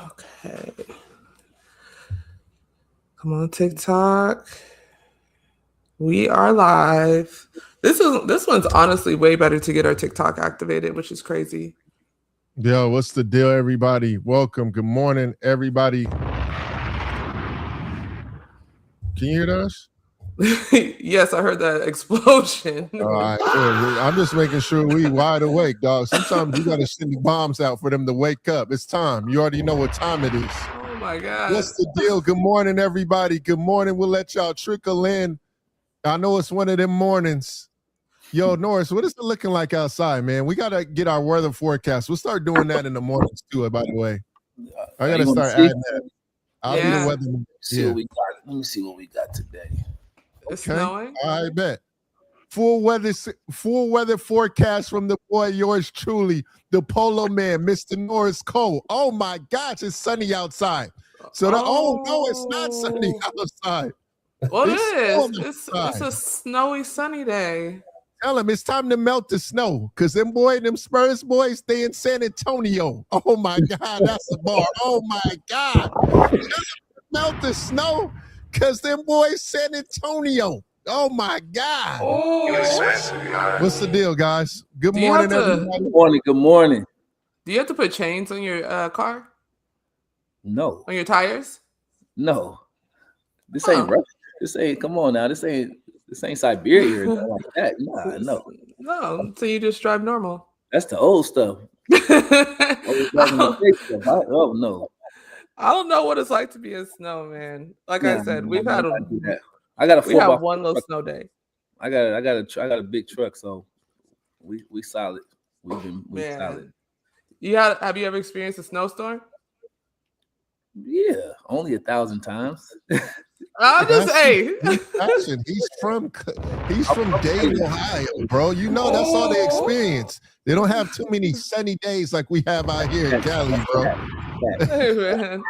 Okay. Come on, TikTok. We are live. This one's honestly way better to get our TikTok activated, which is crazy. Yo, what's the deal, everybody? Welcome. Good morning, everybody. Can you hear us? Yes, I heard that explosion. All right, good. I'm just making sure we wide awake, dog. Sometimes you got to send the bombs out for them to wake up. It's time. You already know what time it is. Oh my God. What's the deal? Good morning, everybody. Good morning. We'll let y'all trickle in. I know it's one of them mornings. Yo, Norris, what is it looking like outside, man? We got to get our weather forecast. We'll start doing that in the mornings too, by the way. I got to start adding that. I'll be the weather. Let me see what we got today. It's snowing. I bet. Full weather forecast from the boy, yours truly, the Polo Man, Mr. Norris Cole. Oh my gosh, it's sunny outside. So no, it's not sunny outside. Well, it is. It's a snowy, sunny day. Tell him it's time to melt the snow, because them Spurs boys, they in San Antonio. Oh my God, that's the bar. Oh my God. Melt the snow, because them boys San Antonio. Oh my God. Oh. What's the deal, guys? Good morning, everybody. Good morning. Do you have to put chains on your car? No. On your tires? No. This ain't rough. This ain't, come on now. This ain't Siberia or like that. Nah, no. No, so you just drive normal. That's the old stuff. Oh no. I don't know what it's like to be in snow, man. Like I said, we have one little snow day. I got a big truck, so we solid. We solid. Have you ever experienced a snowstorm? Yeah, only 1,000 times. I'll just say he's from Dayton, Ohio, bro. You know that's all they experience. They don't have too many sunny days like we have out here in Cali, bro. Hey, man.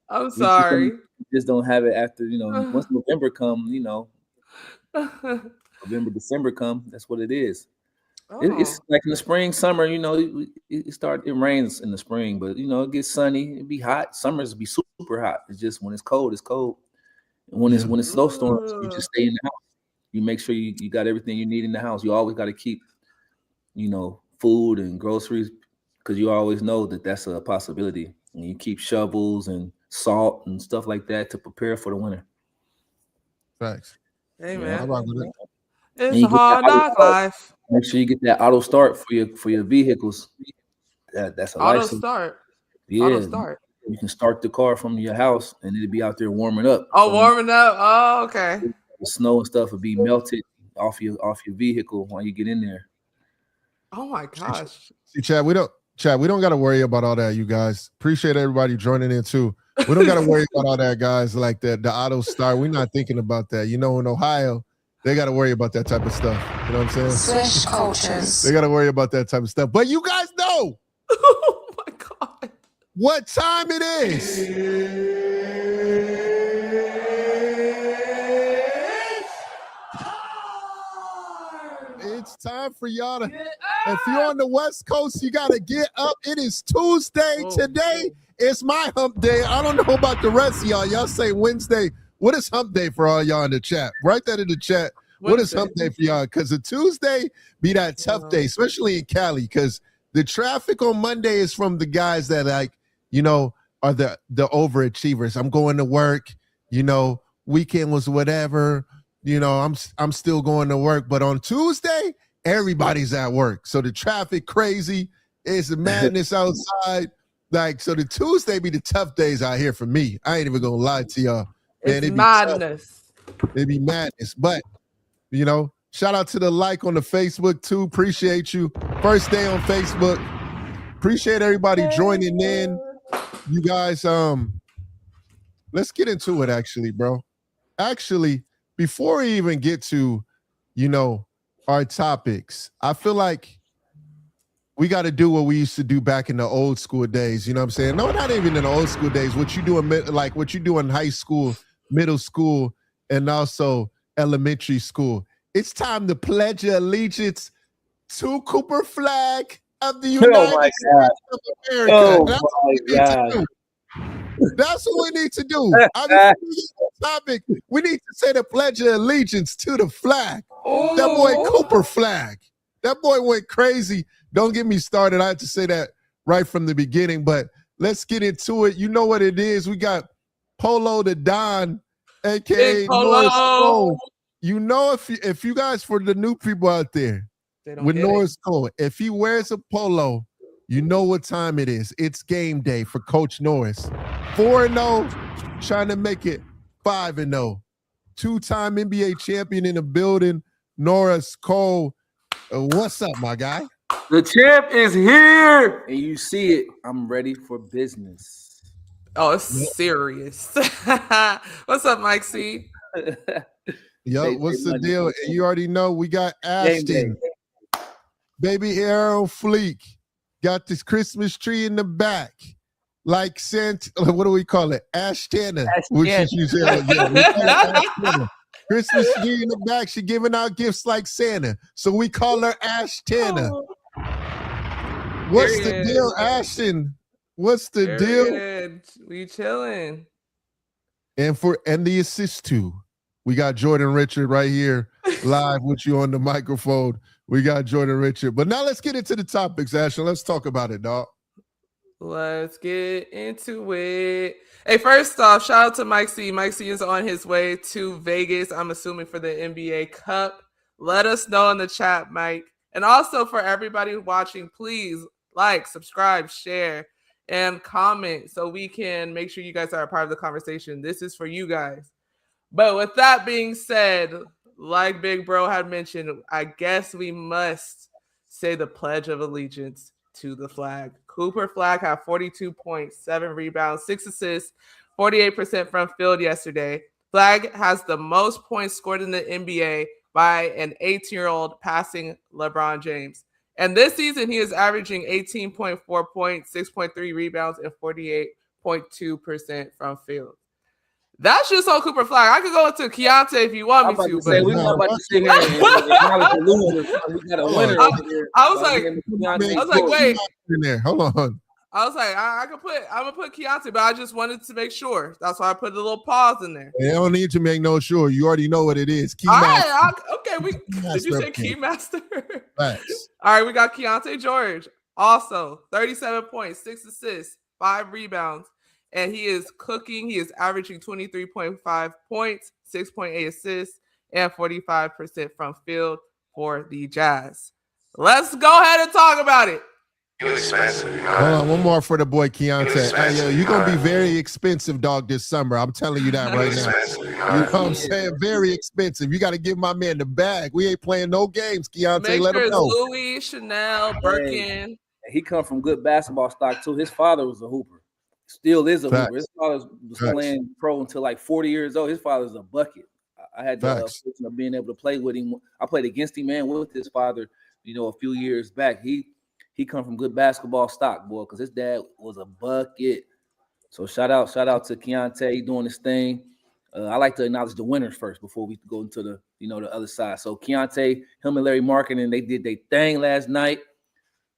I'm sorry. We just don't have it after, once November come, November, December come, that's what it is. It's like in the spring, summer, it rains in the spring, but it gets sunny, it be hot. Summers be super hot. It's just when it's cold, it's cold. And when it's snowstorms, you just stay in the house. You make sure you got everything you need in the house. You always got to keep, food and groceries, because you always know that that's a possibility. And you keep shovels and salt and stuff like that to prepare for the winter. Thanks. Hey, man. It's a hard knock life. Make sure you get that auto start for your vehicles. That's a auto start. Yeah. Auto start. You can start the car from your house and it'll be out there warming up. Oh, warming up. Oh, okay. The snow and stuff will be melted off your vehicle while you get in there. Oh my gosh. See, Chad, we don't got to worry about all that, you guys. Appreciate everybody joining in too. We don't got to worry about all that, guys, like that. The auto start. We're not thinking about that. In Ohio, they got to worry about that type of stuff. You know what I'm saying? Swish cultures. They got to worry about that type of stuff. But you guys know. Oh my God. What time it is? It's time for y'all to, if you're on the West Coast, you got to get up. It is Tuesday. Today is my hump day. I don't know about the rest of y'all. Y'all say Wednesday. What is hump day for all y'all in the chat? Write that in the chat. What is hump day for y'all? Because the Tuesday be that tough day, especially in Cali, because the traffic on Monday is from the guys that are the overachievers. I'm going to work, weekend was whatever, I'm still going to work. But on Tuesday, everybody's at work. So the traffic crazy. It's madness outside. So the Tuesday be the tough days out here for me. I ain't even gonna lie to y'all. Man, it's madness. It'd be madness. But, shout out to the like on the Facebook too. Appreciate you. First day on Facebook. Appreciate everybody joining in. You guys, let's get into it actually, bro. Actually, before we even get to, our topics, I feel like we got to do what we used to do back in the old school days. You know what I'm saying? No, not even in the old school days. What you do in high school, middle school, and also elementary school. It's time to pledge your allegiance to Cooper Flagg of the United States of America. Oh my God. That's what we need to do. I mean, topic. We need to say the Pledge of Allegiance to the flag. Oh. That boy Cooper Flagg. That boy went crazy. Don't get me started. I had to say that right from the beginning, but let's get into it. You know what it is. We got Polo the Don, aka Norris Cole. You know, if you guys, for the new people out there, with Norris Cole, if he wears a polo, you know what time it is. It's game day for Coach Norris. 4-0, trying to make it 5-0. Two-time NBA champion in the building, Norris Cole. What's up, my guy? The champ is here, and you see it. I'm ready for business. Oh, it's serious. What's up, Mike C? Yo, what's the deal? And you already know we got Ashten, baby Arrow Fleek. Got this Christmas tree in the back, like Santa. What do we call it? Ashten, which is usually Christmas tree in the back. She giving out gifts like Santa, so we call her Ashten. What's the deal, Ashten? What's the deal? We chilling. And the assist too. We got Jordan Richard right here live with you on the microphone. We got Jordan Richard. But now let's get into the topics, Ashton. Let's talk about it, dog. Let's get into it. Hey, first off, shout out to Mike C. Mike C is on his way to Vegas, I'm assuming for the NBA Cup. Let us know in the chat, Mike. And also for everybody watching, please like, subscribe, share, and comment so we can make sure you guys are a part of the conversation. This is for you guys. But with that being said, like Big Bro had mentioned, I guess we must say the Pledge of Allegiance to the flag. Cooper Flagg had 42.7 rebounds, 6 assists, 48% from field yesterday. Flagg has the most points scored in the NBA by an 18-year-old passing LeBron James. And this season, he is averaging 18.4 points, 6.3 rebounds, and 48.2% from field. That's just on Cooper Flagg. I could go into Keyonte if you want me to. But we're not about to sit here and acknowledge the loser. We got a winner over here. I was like, wait. In there. Hold on. I was like, I'm gonna put Keyonte, but I just wanted to make sure. That's why I put a little pause in there. You don't need to make no sure. You already know what it is. All right, okay. Did you say Keymaster? Thanks. All right, we got Keyonte George. Also, 37 points, 6 assists, 5 rebounds. And he is cooking. He is averaging 23.5 points, 6.8 assists, and 45% from field for the Jazz. Let's go ahead and talk about it. Hold on, one more for the boy Keyonte. Hey, yo, you're going to be very expensive, dog, this summer. I'm telling you that right now. You know what I'm saying? Very expensive. You got to give my man the bag. We ain't playing no games, Keyonte. Let him know. Louis, Chanel, Birkin. He come from good basketball stock, too. His father was a hooper. Still is a hooper. His father was playing pro until like 40 years old. His father's a bucket. I had the fortune of being able to play with him. I played against him and with his father, a few years back. He come from good basketball stock, boy, because his dad was a bucket. So shout out to Keyonte doing this thing. I like to acknowledge the winners first before we go into the the other side. So Keyonte, him and Larry Markkinen, they did their thing last night.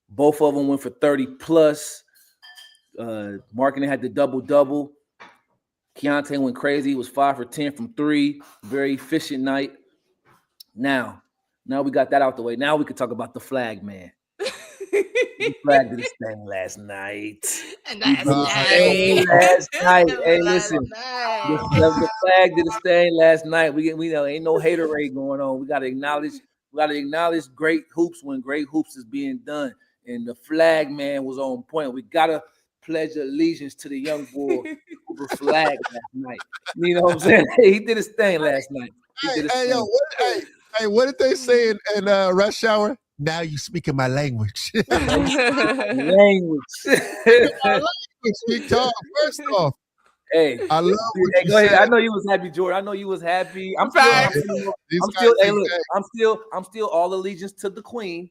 Both of them went for 30 plus. Markkinen had the double-double. Keyonte went crazy. He was 5 for 10 from 3. Very efficient night. Now we got that out the way. Now we can talk about the flag, man. The flag did his thing last night. Last night. Hey, listen. The flag did his thing last night. We know ain't no haterade going on. We gotta acknowledge great hoops when great hoops is being done. And the flag man was on point. We gotta pledge allegiance to the young boy Cooper Flagg last night. You know what I'm saying? He did his thing last night. What did they say in Rush Hour? Now you speaking my language. Language. Big dog. First off, hey, I love what go ahead. I know you was happy, Jordan. I know you was happy. I'm still all allegiance to the Queen.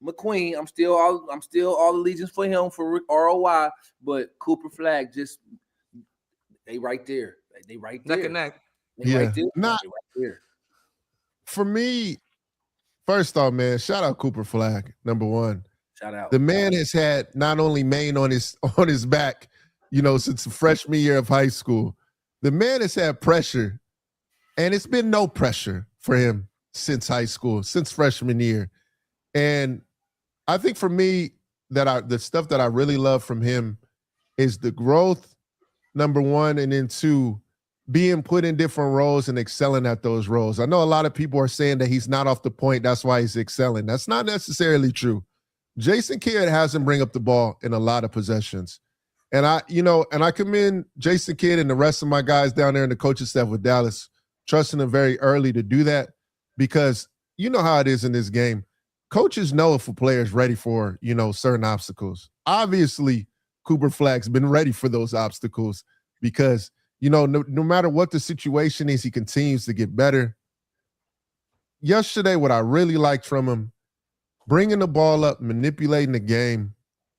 McQueen, I'm still all allegiance for him for ROI, but Cooper Flagg they right there. They right there. Neck and neck. Right there. For me, first off, man, shout out Cooper Flagg, number one. Shout out. The man has had not only Maine on his back, since the freshman year of high school. The man has had pressure, and it's been no pressure for him since high school, since freshman year. And I think for me, the stuff that I really love from him is the growth, number one, and then two, being put in different roles and excelling at those roles. I know a lot of people are saying that he's not off the point, that's why he's excelling. That's not necessarily true. Jason Kidd has him bring up the ball in a lot of possessions. And I commend Jason Kidd and the rest of my guys down there in the coaching staff with Dallas, trusting them very early to do that, because you know how it is in this game. Coaches know if a player is ready for, certain obstacles. Obviously, Cooper Flagg's been ready for those obstacles because, no matter what the situation is, he continues to get better. Yesterday, what I really liked from him, bringing the ball up, manipulating the game,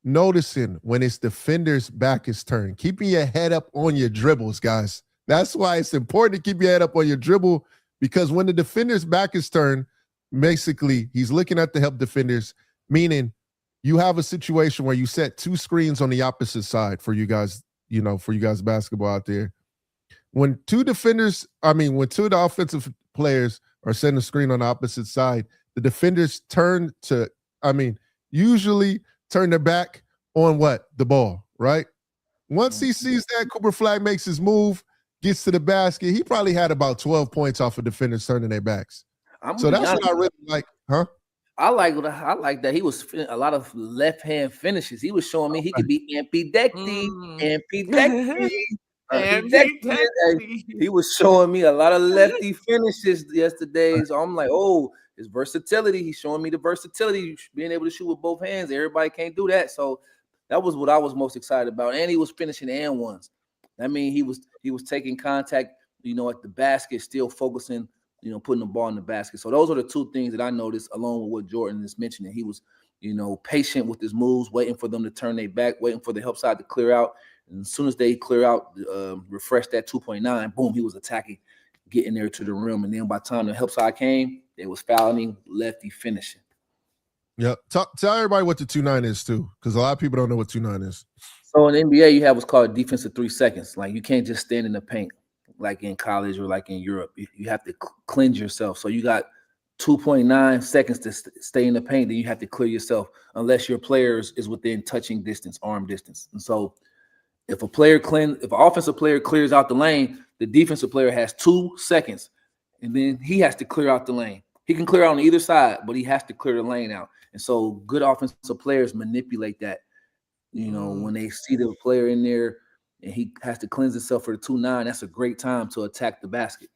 noticing when it's defender's back is turned, keeping your head up on your dribbles, guys. That's why it's important to keep your head up on your dribble, because when the defender's back is turned, basically he's looking at the help defenders, meaning you have a situation where you set two screens on the opposite side for you guys, basketball out there. When two of the offensive players are setting a screen on the opposite side, the defenders usually turn their back on what? The ball, right? Once he sees that, Cooper Flagg makes his move, gets to the basket. He probably had about 12 points off of defenders turning their backs. So that's what I really like, huh? I like that he was a lot of left-hand finishes. He was showing me he could be ambidextrous. He was showing me a lot of lefty finishes yesterday. So I'm like, oh, his versatility. He's showing me the versatility, being able to shoot with both hands. Everybody can't do that. So that was what I was most excited about. And he was finishing and ones. I mean, he was taking contact, at the basket, still focusing, putting the ball in the basket. So those are the two things that I noticed, along with what Jordan is mentioning. He was, patient with his moves, waiting for them to turn their back, waiting for the help side to clear out. And as soon as they clear out, refresh that 2.9, boom, he was attacking, getting there to the rim. And then by the time the help side came, they was fouling, lefty finishing. Yeah. Tell everybody what the 2.9 is too, because a lot of people don't know what 2.9 is. So in the NBA, you have what's called defensive 3 seconds. Like, you can't just stand in the paint like in college or like in Europe. You have to cleanse yourself. So you got 2.9 seconds to stay in the paint. Then you have to clear yourself unless your player is within touching distance, arm distance. And so if an offensive player clears out the lane, the defensive player has 2 seconds, and then he has to clear out the lane. He can clear out on either side, but he has to clear the lane out. And so good offensive players manipulate that. When they see the player in there and he has to cleanse himself for the 2.9, that's a great time to attack the basket.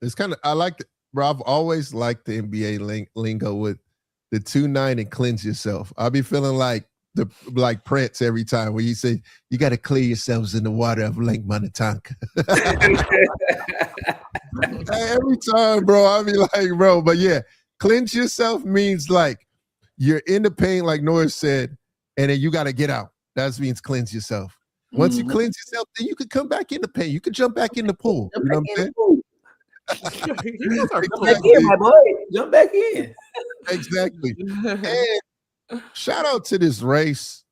It's I like it, bro. I've always liked the NBA lingo with the 2.9 and cleanse yourself. I'll be feeling like Prince every time where you say you got to clear yourselves in the water of Lake Minnetonka. Every time, bro. I'll be like, bro, but yeah, cleanse yourself means like you're in the paint, like Norris said, and then you got to get out. That means cleanse yourself. Once you cleanse yourself, then you can come back in the paint. You can jump back in the pool. You know what I'm saying? Jump back in, my boy. Jump back in. Exactly. And shout out to this race.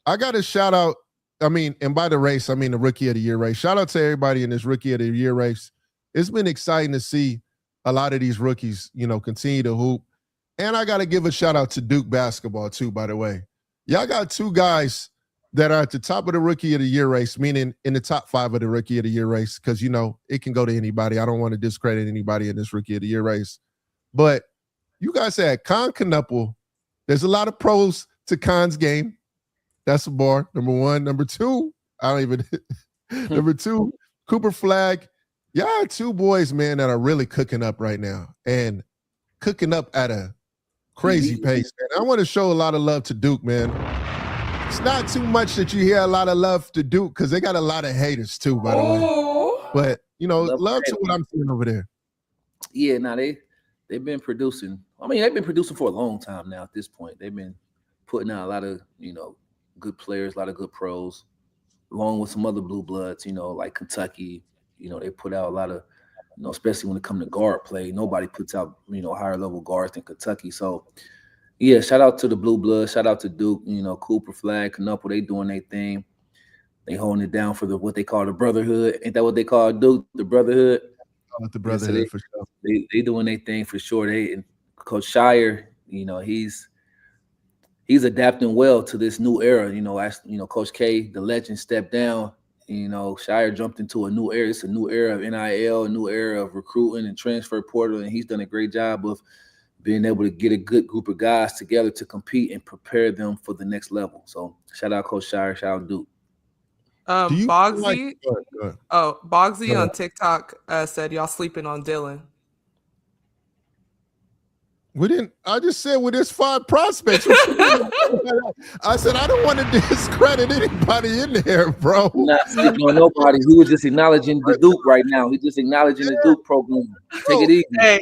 I got to shout out. And by the race, I mean the Rookie of the Year race. Shout out to everybody in this Rookie of the Year race. It's been exciting to see a lot of these rookies, continue to hoop. And I got to give a shout out to Duke basketball too, by the way. Y'all got two guys that are at the top of the Rookie of the Year race, meaning in the top 5 of the Rookie of the Year race, because, it can go to anybody. I don't want to discredit anybody in this Rookie of the Year race. But you guys had Con Knuppel. There's a lot of pros to Con's game. That's a bar, number 1. Number 2, number 2, Cooper Flagg. Y'all are 2 boys, man, that are really cooking up right now and cooking up at a crazy pace, man. I want to show a lot of love to Duke, man. It's not too much that you hear a lot of love to Duke because they got a lot of haters too, by the way. But, love to what I'm seeing over there. Yeah, they've been producing. They've been producing for a long time now at this point. They've been putting out a lot of, good players, a lot of good pros, along with some other blue bloods, like Kentucky. They put out a lot of, especially when it comes to guard play. Nobody puts out, higher level guards than Kentucky. So Yeah, shout out to the Blue Blood. Shout out to Duke. You know, Cooper Flagg, Knuckle, they doing their thing. They holding it down for what they call the brotherhood. Ain't that what they call Duke? The brotherhood. With the brotherhood for sure. They doing their thing for sure. And Coach Shire, you know, he's adapting well to this new era. You know, as you know, Coach K, the legend, stepped down. You know, Shire jumped into a new era. It's a new era of NIL, a new era of recruiting and transfer portal, and he's done a great job of being able to get a good group of guys together to compete and prepare them for the next level. So shout out Coach Shire, shout out Duke. Bogsy, Bogsy on TikTok said y'all sleeping on Dylan. We didn't. I just said with there's 5 prospects. I said I don't want to discredit anybody in there, bro. Not sleeping on nobody. He was just acknowledging the Duke right now. He's just acknowledging the Duke program. Take it easy. Hey,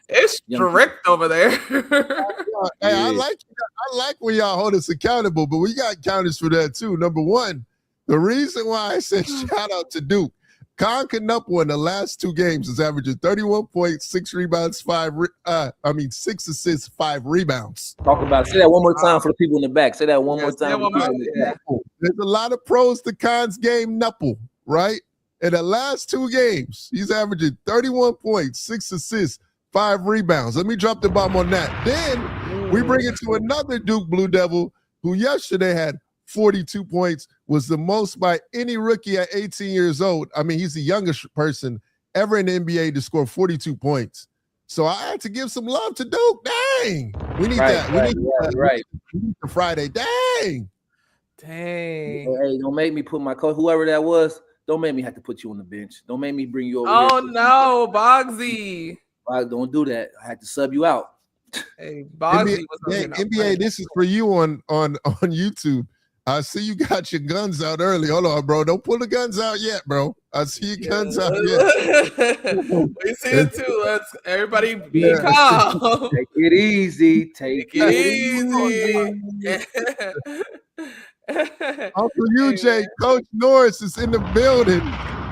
it's strict over there. Hey, I like when y'all hold us accountable, but we got counters for that too. Number one, the reason why I said shout out to Duke. Con Knuckle in the last 2 games is averaging 31 points, 6 rebounds, 6 assists, 5 rebounds. Talk about it. Say that one more time for the people in the back. Say that one more time. There's a lot of pros to Con's game, Knuckle, right? In the last 2 games, he's averaging 31 points, 6 assists, 5 rebounds. Let me drop the bomb on that. Then we bring it to another Duke Blue Devil who yesterday had 42 points, was the most by any rookie at 18 years old. I mean, he's the youngest person ever in the NBA to score 42 points. So I had to give some love to Duke. Dang. We need that. We need for Friday. Dang. Hey, don't make me put my coach, whoever that was, don't make me have to put you on the bench. Don't make me bring you over here. Oh, no, Bogsy. Don't do that. I had to sub you out. Hey, Bogsy NBA, this is for you on YouTube. I see you got your guns out early. Hold on, bro. Don't pull the guns out yet, bro. I see your guns out yet. We see it too. Let's everybody be calm. Take it easy. Take it easy. Uncle UJ, Coach Norris is in the building.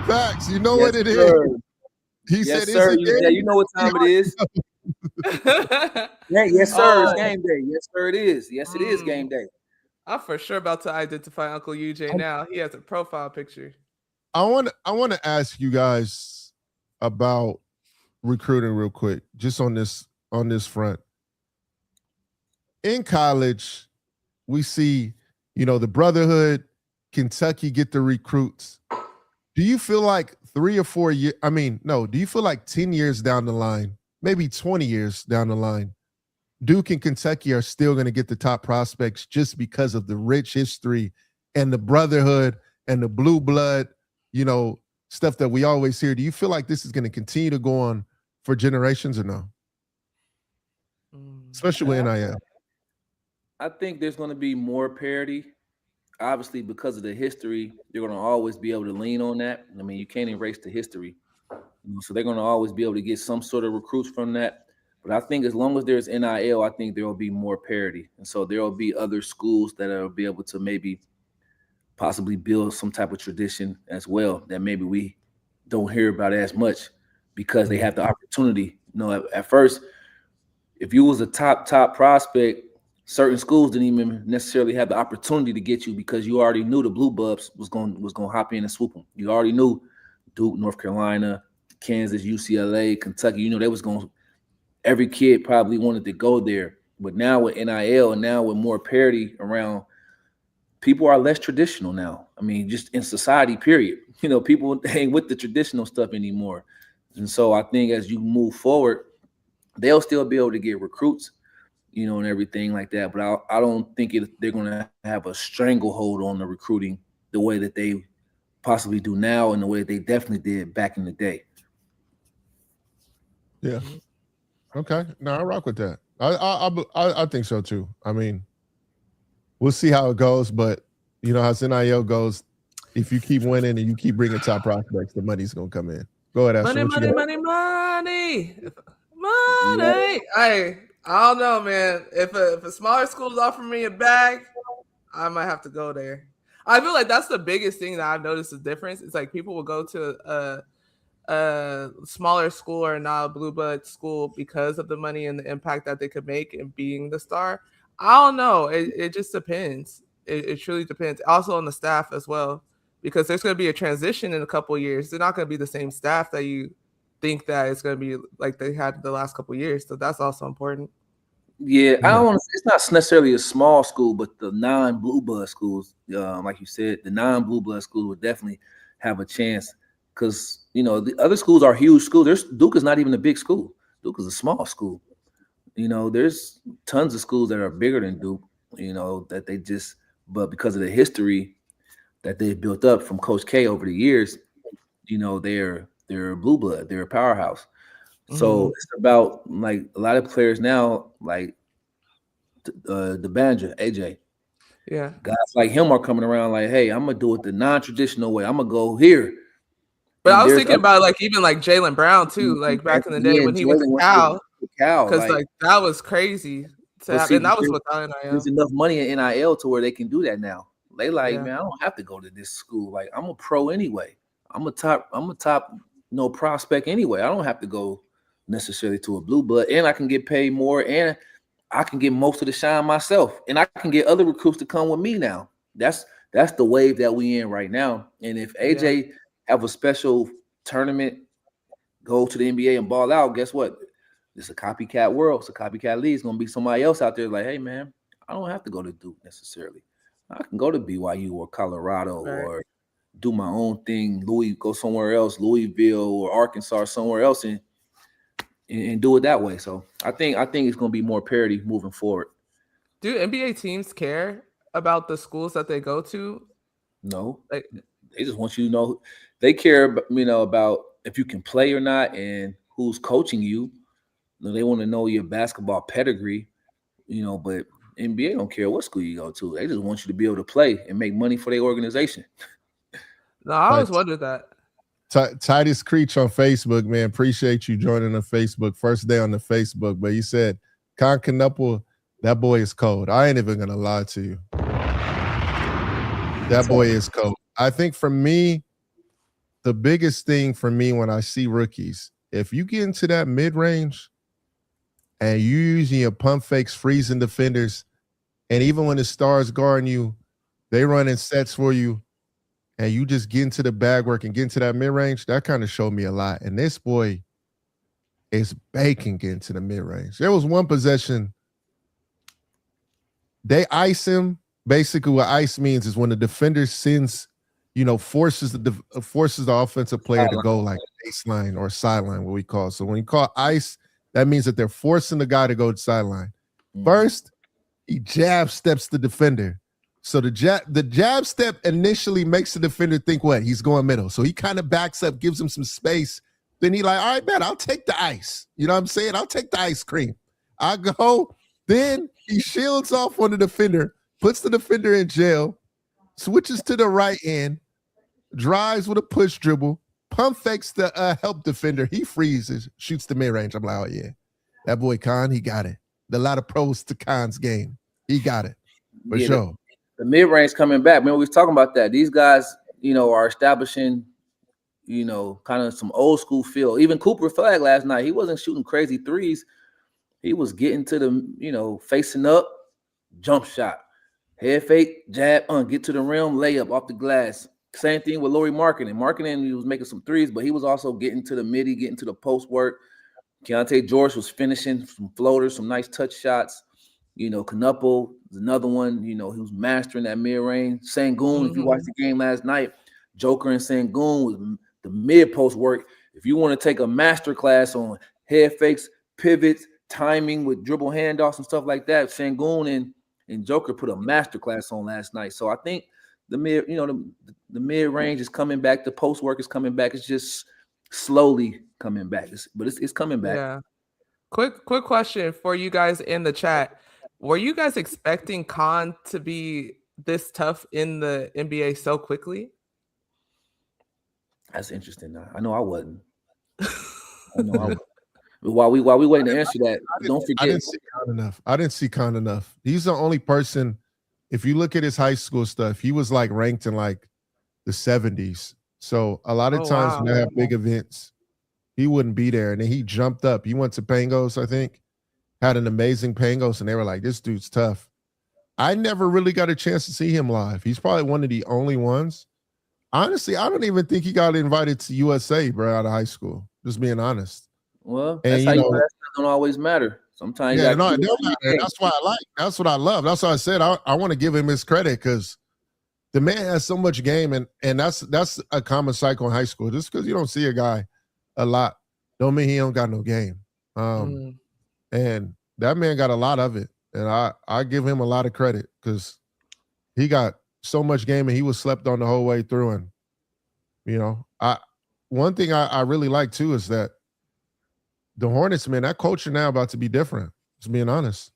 Facts. You know what it is. He said, sir. You know what time it is. Yes, sir. It's game day. Yes, sir, it is. Yes, it is game day. I'm for sure about to identify Uncle UJ now. He has a profile picture. I want to ask you guys about recruiting real quick, just on this front. In college, we see, the brotherhood, Kentucky get the recruits. Do you feel like 3 or 4 years? Do you feel like 10 years down the line, maybe 20 years down the line, Duke and Kentucky are still going to get the top prospects just because of the rich history and the brotherhood and the blue blood, stuff that we always hear? Do you feel like this is going to continue to go on for generations or no? Especially with NIL. I think there's going to be more parity. Obviously, because of the history, you're going to always be able to lean on that. I mean, you can't erase the history. So they're going to always be able to get some sort of recruits from that. But I think as long as there's NIL, I think there will be more parity. And so there will be other schools that will be able to maybe possibly build some type of tradition as well that maybe we don't hear about as much because they have the opportunity. At first, if you was a top prospect, certain schools didn't even necessarily have the opportunity to get you because you already knew the Blue Bubs was going to hop in and swoop them. You already knew Duke, North Carolina, Kansas, UCLA, Kentucky. They was going – every kid probably wanted to go there. But now with NIL and now with more parity around, people are less traditional now. I mean, just in society, period. People ain't with the traditional stuff anymore. And so I think as you move forward, they'll still be able to get recruits, and everything like that. But I don't think they're going to have a stranglehold on the recruiting the way that they possibly do now and the way they definitely did back in the day. Yeah. Okay. No, I rock with that. I think so too. I mean, we'll see how it goes, but how NIL goes, if you keep winning and you keep bringing top prospects, the money's gonna come in. Go ahead, Ashten. Money. I don't know, man. If a smaller school is offering me a bag, I might have to go there. I feel like that's the biggest thing that I've noticed the difference. It's like people will go to a smaller school or not a blue blood school because of the money and the impact that they could make and being the star. I don't know. It just depends. It truly depends. Also on the staff as well, because there's going to be a transition in a couple of years. They're not going to be the same staff that you think that it's going to be like they had the last couple of years. So that's also important. Yeah, I don't want to. It's not necessarily a small school, but the non-blue blood schools, like you said, the non-blue blood schools would definitely have a chance because the other schools are huge schools. Duke is not even a big school. Duke is a small school. There's tons of schools that are bigger than Duke. That they just, but because of the history that they've built up from Coach K over the years, they're blue blood. They're a powerhouse. So it's about like a lot of players now, like the Banja, AJ. Yeah. Guys like him are coming around like, hey, I'm gonna do it the non-traditional way. I'm gonna go here. But I was thinking about like even like Jaylen Brown too, like back in the day when he was a Cal. Because like that was crazy to happen. And that was without NIL. There's enough money in NIL to where they can do that now. They like, man, I don't have to go to this school. Like I'm a pro anyway. I'm a top prospect anyway. I don't have to go necessarily to a blue blood, and I can get paid more, and I can get most of the shine myself, and I can get other recruits to come with me now. That's the wave that we in right now. And if AJ have a special tournament, go to the NBA and ball out, guess what? It's a copycat world. It's a copycat league. It's gonna be somebody else out there like, hey man, I don't have to go to Duke necessarily. I can go to BYU or Colorado or do my own thing. Go somewhere else, Louisville or Arkansas or somewhere else and do it that way. So I think it's going to be more parity moving forward. Do NBA teams care about the schools that they go to? No, they just want you to know. They care, about if you can play or not and who's coaching you. They want to know your basketball pedigree, but NBA don't care what school you go to. They just want you to be able to play and make money for their organization. No, I always wondered that. Titus Creech on Facebook, man. Appreciate you joining on Facebook. First day on the Facebook, but he said, Con Knuppel, that boy is cold. I ain't even gonna lie to you. That boy is cold. I think for me, the biggest thing for me when I see rookies, if you get into that mid-range and you using your pump fakes, freezing defenders, and even when the stars guarding you, they running sets for you, and you just get into the bag work and get into that mid-range, that kind of showed me a lot. And this boy is baking into the mid-range. There was one possession, they ice him. Basically what ice means is when the defender sends, forces the offensive player to go like baseline or sideline, what we call. So when you call ice, that means that they're forcing the guy to go to sideline. First, he jab steps the defender. So the jab step initially makes the defender think what? He's going middle. So he kind of backs up, gives him some space. Then he like, all right, man, I'll take the ice. You know what I'm saying? I'll take the ice cream. I go. Then he shields off on the defender, puts the defender in jail, switches to the right end, drives with a push dribble, pump fakes the help defender. He freezes, shoots the mid-range. I'm like, oh, yeah. That boy Khan, he got it. A lot of pros to Khan's game. He got it. For sure. The mid-range coming back. Man, we was talking about that. These guys, are establishing, kind of some old school feel. Even Cooper Flagg last night, he wasn't shooting crazy threes. He was getting to the, facing up, jump shot, head fake, jab, get to the rim, layup off the glass. Same thing with Lauri Markkanen. Markkanen, he was making some threes, but he was also getting to the midi, getting to the post work. Keyonte George was finishing some floaters, some nice touch shots. Knuppel is another one. He was mastering that mid-range. Sengun, if you watched the game last night, Joker and Sengun was the mid-post work. If you want to take a master class on head fakes, pivots, timing with dribble handoffs and stuff like that, Sengun and Joker put a master class on last night. So I think the mid-range is coming back. The post work is coming back. It's just slowly coming back. It's coming back. Yeah. Quick question for you guys in the chat. Were you guys expecting Khan to be this tough in the NBA so quickly? That's interesting. I know I wasn't. While we waiting to answer that, don't forget. I didn't see Khan enough. He's the only person, if you look at his high school stuff, he was like ranked in like the 70s. So a lot of times when they have big events, he wouldn't be there. And then he jumped up. He went to Pangos, I think. had an amazing Pangos, and they were like, this dude's tough. I never really got a chance to see him live. He's probably one of the only ones. Honestly, I don't even think he got invited to USA, bro, out of high school. Just being honest. Well, that's how that don't always matter. Sometimes it don't matter. That's why I like. That's what I love. That's why I said I want to give him his credit, because the man has so much game, and that's a common cycle in high school. Just because you don't see a guy a lot, don't mean he don't got no game. And that man got a lot of it, and I give him a lot of credit, because he got so much game, and he was slept on the whole way through. And one thing I really like too is that the Hornets, man, that culture now about to be different. Just being honest.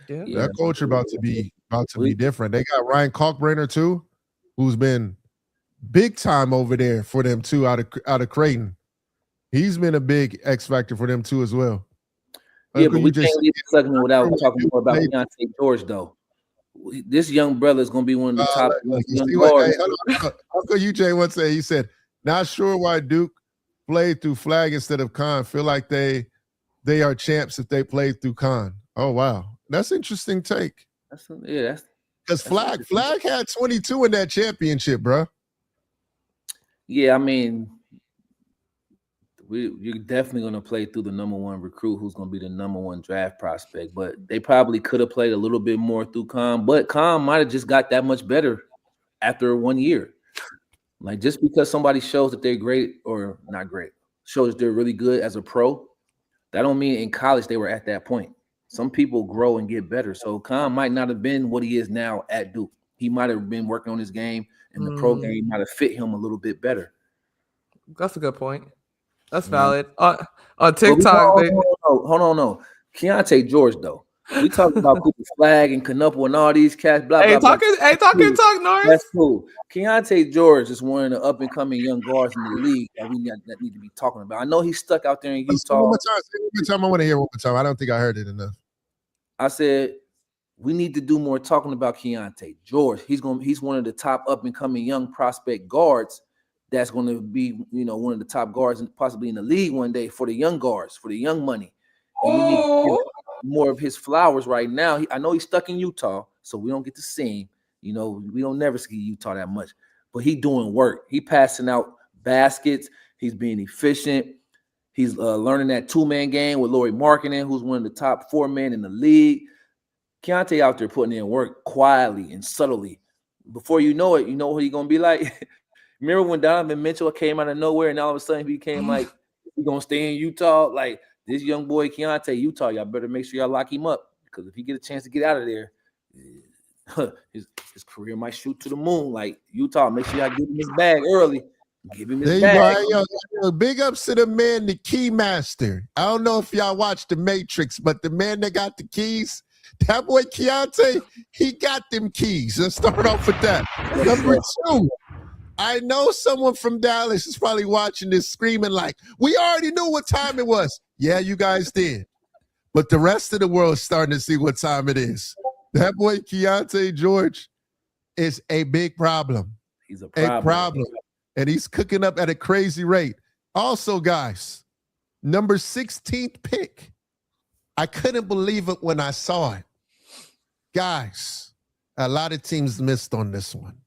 Yeah, that culture about to be different. They got Ryan Kalkbrenner too, who's been big time over there for them too, out of Creighton. He's been a big X factor for them too as well. Yeah, but we can't leave the segment without talking more about Keyonte George though. This young brother is going to be one of the top young guards. Uncle UJ once said, he said, not sure why Duke played through Flagg instead of Khan. Feel like they are champs if they played through Khan. Oh, wow. That's an interesting take. Because Flagg had 22 in that championship, bro. Yeah, I mean, you're definitely going to play through the number one recruit who's going to be the number one draft prospect. But they probably could have played a little bit more through Khan. But Khan might have just got that much better after 1 year. Like, just because somebody shows that they're great or not great, shows they're really good as a pro, that don't mean in college they were at that point. Some people grow and get better. So Khan might not have been what he is now at Duke. He might have been working on his game, and the pro game might have fit him a little bit better. That's a good point. That's valid. On TikTok, hold on. Keyonte George, though. We talking about Cooper Flagg and Canupo and all these cats. Talk, Norris. That's cool. Keyonte George is one of the up and coming young guards in the league that need to be talking about. I know he's stuck out there in Utah. One more time. I want to hear one more time. I don't think I heard it enough. I said we need to do more talking about Keyonte George. He's one of the top up and coming young prospect guards. That's going to be, one of the top guards and possibly in the league one day for the young guards, for the young money. And we need to give more of his flowers right now. I know he's stuck in Utah, so we don't get to see him. We don't never see Utah that much, but he doing work. He passing out baskets. He's being efficient. He's learning that two-man game with Lauri Markkanen, who's one of the top 4 men in the league. Keyonte out there putting in work quietly and subtly. Before you know it, you know what he's going to be like? Remember when Donovan Mitchell came out of nowhere and all of a sudden he became like, we're going to stay in Utah? Like, this young boy, Keyonte, Utah, y'all better make sure y'all lock him up, because if he get a chance to get out of there, his career might shoot to the moon. Like, Utah, make sure y'all give him his bag early. Give him his bag. Yo, big ups to the man, the key master. I don't know if y'all watched The Matrix, but the man that got the keys, that boy Keyonte, he got them keys. Let's start off with that. Number 2. I know someone from Dallas is probably watching this screaming like, we already knew what time it was. Yeah, you guys did. But the rest of the world is starting to see what time it is. That boy Keyonte George is a big problem. He's a problem. And he's cooking up at a crazy rate. Also, guys, number 16th pick. I couldn't believe it when I saw it. Guys, a lot of teams missed on this one.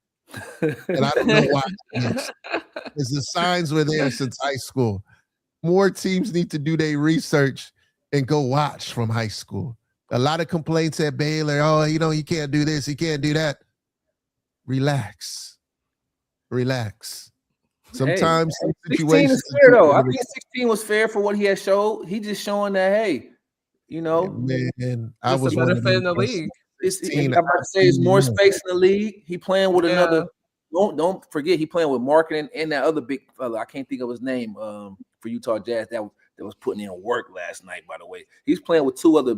And I don't know why. Because the signs were there since high school. More teams need to do their research and go watch from high school. A lot of complaints at Baylor. Oh, he can't do this. He can't do that. Relax. Sometimes 16 is fair, though. I think 16 was fair for what he had showed. He just showing that, hey, Man, I was a benefit in the league. I'm about to say it's more space in the league. He playing with another. Don't forget, he playing with Markkanen and that other big fella. I can't think of his name. For Utah Jazz, that was putting in work last night. By the way, he's playing with 2 other,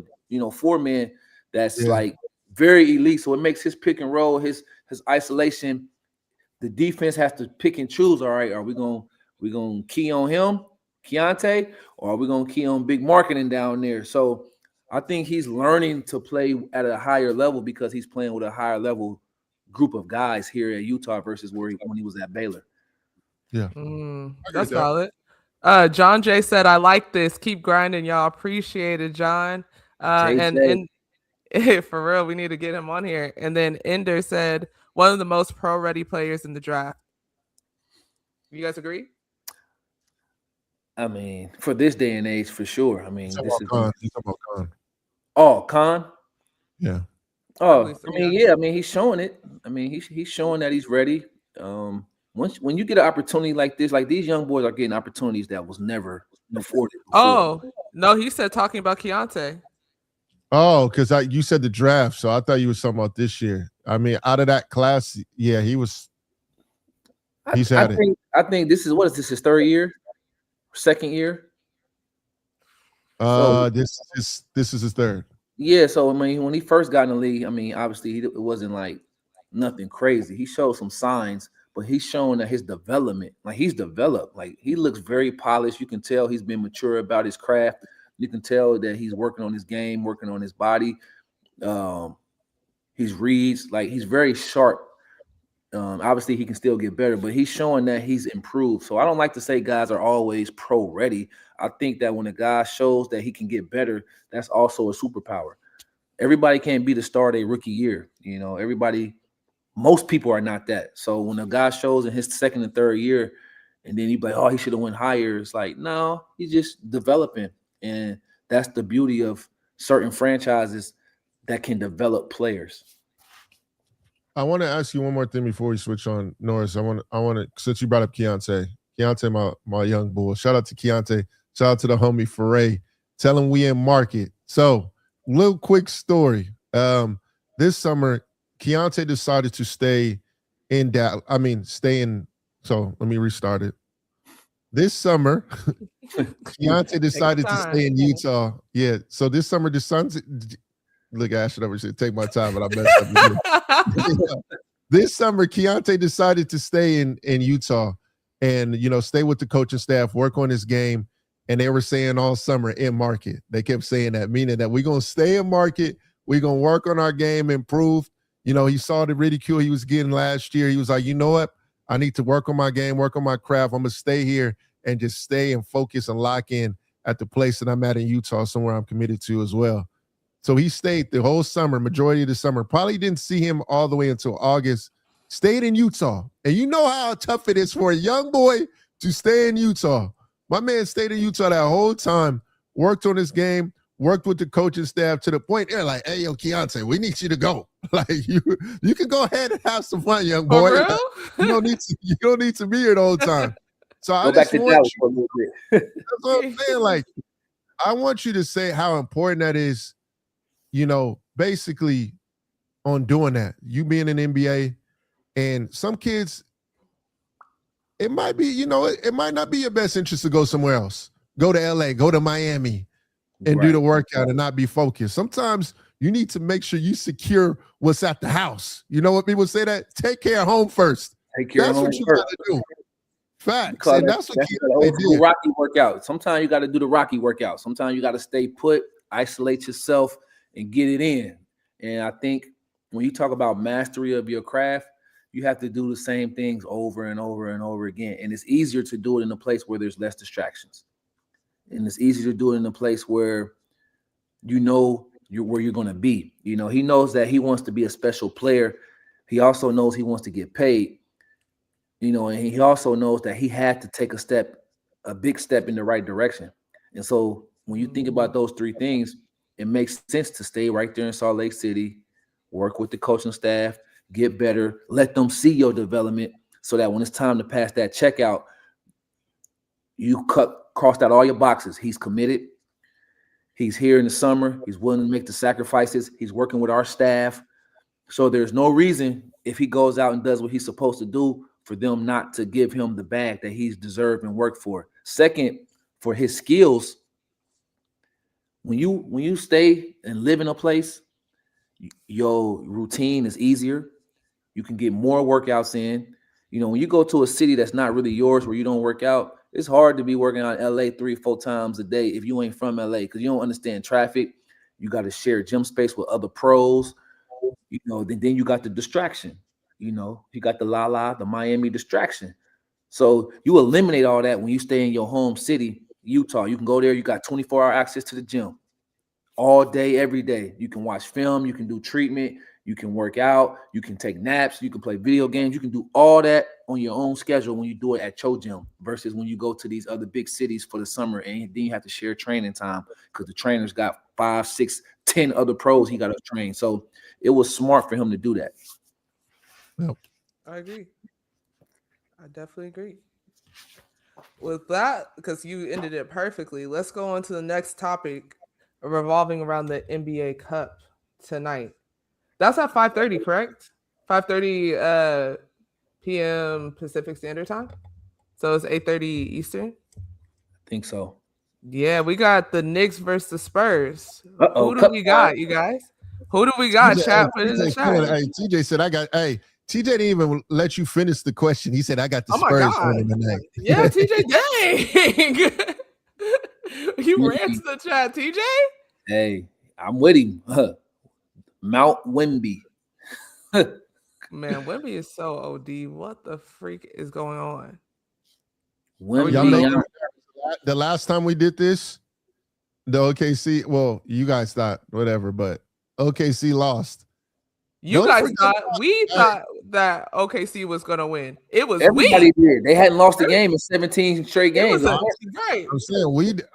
4 men. That's like very elite. So it makes his pick and roll, his isolation. The defense has to pick and choose. All right, are we gonna key on him, Keyonte, or are we gonna key on Big Markkanen down there? So I think he's learning to play at a higher level because he's playing with a higher level group of guys here at Utah versus when he was at Baylor. Yeah, that's valid. John J said, "I like this. Keep grinding, y'all. Appreciate it, John." And for real, we need to get him on here. And then Ender said, "One of the most pro-ready players in the draft." You guys agree? I mean, for this day and age, for sure. I mean, this is Khan. He's talking about Khan. Oh, Khan. Yeah. Oh, I mean, yeah. I mean, he's showing it. I mean, he's showing that he's ready. When you get an opportunity like this, like these young boys are getting opportunities that was never afforded before. Oh no, he said talking about Keyonte. Oh, because you said the draft, so I thought you were talking about this year. I mean, out of that class, yeah, he was. He's had it. I think this is his third year, second year. This is his third. Yeah, so I mean, when he first got in the league, I mean, obviously it wasn't like nothing crazy. He showed some signs, but he's showing that his development, like he's developed, like he looks very polished. You can tell he's been mature about his craft. You can tell that he's working on his game, working on his body. His reads, like he's very sharp. Obviously, he can still get better, but he's showing that he's improved. So I don't like to say guys are always pro ready. I think that when a guy shows that he can get better, that's also a superpower. Everybody can't be the star of their rookie year. You know, most people are not that. So when a guy shows in his second and third year, and then you be like, oh, he should have went higher. It's like, no, he's just developing. And that's the beauty of certain franchises that can develop players. I want to ask you one more thing before we switch on, Norris. I want to, since you brought up Keyonte, my young bull. Shout out to Keyonte. Shout out to the homie Foray. Tell him we in market. So, little quick story. This summer, Keyonte decided to stay in Dallas. So let me restart it. This summer, Keyonte decided to stay in Utah. Yeah. So this summer, the Suns. Look, Ashten over said, take my time, but I messed up. This summer, Keyonte decided to stay in Utah and, stay with the coaching staff, work on his game. And they were saying all summer in market. They kept saying that, meaning that we're going to stay in market. We're going to work on our game, improve. He saw the ridicule he was getting last year. He was like, you know what? I need to work on my game, work on my craft. I'm going to stay here and just stay and focus and lock in at the place that I'm at in Utah, somewhere I'm committed to as well. So he stayed the whole summer, majority of the summer. Probably didn't see him all the way until August. Stayed in Utah. And you know how tough it is for a young boy to stay in Utah. My man stayed in Utah that whole time, worked on his game, worked with the coaching staff to the point they're like, hey, yo, Keyonte, we need you to go. Like, you can go ahead and have some fun, young boy. You don't need to be here the whole time. So I just want you, for a little bit. That's what I'm saying. Like, I want you to say how important that is, basically on doing that. You being an NBA, and some kids, it might be, it might not be your best interest to go somewhere else. Go to LA, go to Miami, and do the workout and not be focused. Sometimes you need to make sure you secure what's at the house. You know what people say that? Take care of home first. That's what you got to do. Facts. And that's what they do. Rocky workout. Sometimes you got to do the Rocky workout. Sometimes you got to stay put, isolate yourself, and get it in. And I think when you talk about mastery of your craft, you have to do the same things over and over and over again. And it's easier to do it in a place where there's less distractions. And it's easier to do it in a place where where you're going to be. He knows that he wants to be a special player. He also knows he wants to get paid. And he also knows that he had to take a big step in the right direction. And so when you think about those three things, it makes sense to stay right there in Salt Lake City, work with the coaching staff, get better, let them see your development so that when it's time to pass that checkout, you crossed out all your boxes. He's committed. He's here in the summer. He's willing to make the sacrifices. He's working with our staff. So there's no reason if he goes out and does what he's supposed to do for them not to give him the bag that he's deserved and worked for. Second, for his skills, when you stay and live in a place, your routine is easier. You can get more workouts in. When you go to a city that's not really yours where you don't work out, it's hard to be working out in LA 3-4 times a day if you ain't from LA because you don't understand traffic. You got to share gym space with other pros. Then you got the distraction. You got the the Miami distraction. So you eliminate all that when you stay in your home city, Utah. You can go there. You got 24-hour access to the gym all day, every day. You can watch film. You can do treatment. You can work out. You can take naps. You can play video games. You can do all that on your own schedule when you do it at your gym versus when you go to these other big cities for the summer and then you have to share training time because the trainer's got 5, 6, 10 other pros he got to train. So it was smart for him to do that. I agree. I definitely agree. With that, because you ended it perfectly, let's go on to the next topic revolving around the NBA Cup tonight. That's at 5:30, correct? 5:30 p.m. Pacific Standard Time. So it's 8:30 Eastern. I think so. Yeah, we got the Knicks versus the Spurs. Uh-oh, Who do we got, you guys? Who do we got? Chat, put it in the chat. Hey, TJ said I got. Hey, TJ didn't even let you finish the question. He said I got the Spurs winning tonight. Yeah, TJ, dang. You ran to the chat, TJ. Hey, I'm with him. Mount Wemby. Man, Wemby is so OD. What the freak is going on? Y'all know the last time we did this, the OKC, well, you guys thought whatever, but OKC lost. You guys thought we thought that OKC was gonna win. It was everybody did. They hadn't lost a game in 17 straight games. Right.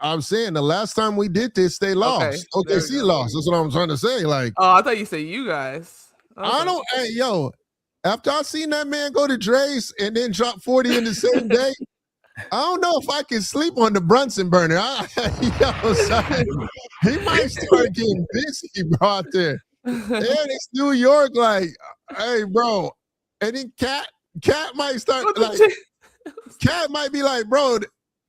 I'm saying the last time we did this, they lost. Okay, OKC lost. That's what I'm trying to say. Like, oh, I thought you said you guys. Okay. I don't. Hey, yo, after I seen that man go to Dre's and then drop 40 in the same day, I don't know if I can sleep on the Brunson burner. He might start getting busy, bro, out there. And it's New York, like, hey, bro. And then Cat might start like, Cat might be like, bro,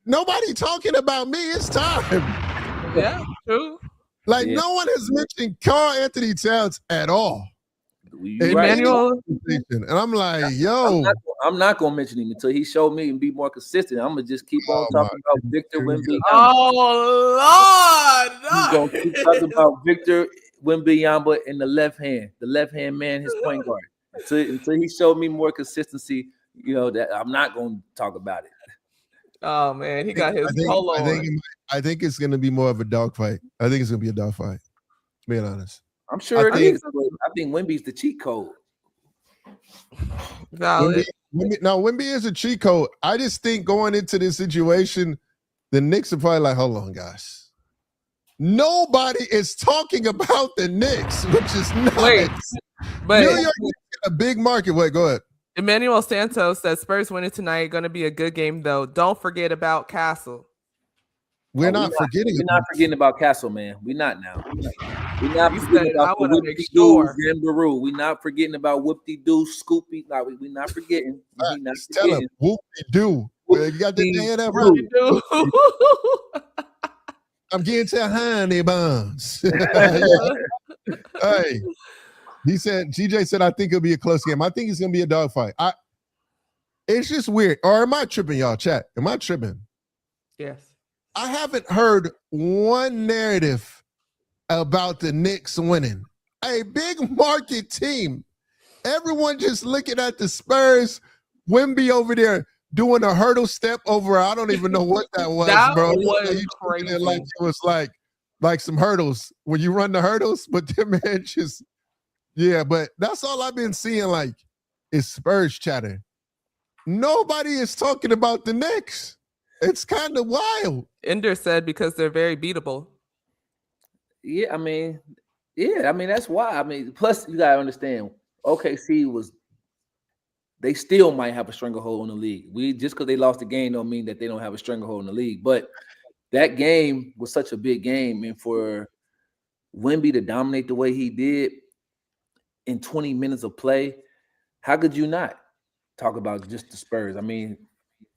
nobody talking about me. It's time. Yeah, true. Like, no one has mentioned Karl Anthony Towns at all. Emmanuel, and I'm like, yo, I'm not gonna mention him until he showed me and be more consistent. I'm gonna just keep on talking about Victor Wembanyama. Oh Lord, he's gonna keep talking about Victor Wembanyama in the left hand man, his point guard. Until he showed me more consistency, you know, that I'm not gonna talk about it. Oh man, he got his polo on. I think it's gonna be more of a dogfight. I think it's gonna be a dogfight. Being honest. I'm sure it is. I think Wemby's the cheat code. Valid. Wemby is a cheat code. I just think going into this situation, the Knicks are probably like, hold on, guys. Nobody is talking about the Knicks, which is nuts. Wait, but New York is a big market. Wait, go ahead. Emmanuel Santos says Spurs winning tonight. Going to be a good game, though. Don't forget about Castle. We're not forgetting about Castle, man. We're not now. We're not forgetting about sure. Zambaroo. We're not forgetting about Whoop-de-Doo, Scoopy. No, we're not forgetting. Tell him Whoop-de-Doo. You got the day of that I'm getting to honey buns. Hey, he said, GJ said, I think it'll be a close game. I think it's going to be a dogfight. It's just weird. Or am I tripping, y'all? Chat. Am I tripping? Yes. I haven't heard one narrative about the Knicks winning. A big market team. Everyone just looking at the Spurs. Wemby over there doing a hurdle step over. I don't even know what that was, bro. Was crazy. Like it was like some hurdles when you run the hurdles, but the man just but that's all I've been seeing. Like is Spurs chatter. Nobody is talking about the Knicks. It's kind of wild. Ender said because they're very beatable. Yeah, I mean, that's why. I mean, plus you gotta understand, OKC they still might have a stranglehold in the league. Just because they lost the game don't mean that they don't have a stranglehold in the league. But that game was such a big game, and for Wemby to dominate the way he did in 20 minutes of play, how could you not talk about just the Spurs? I mean,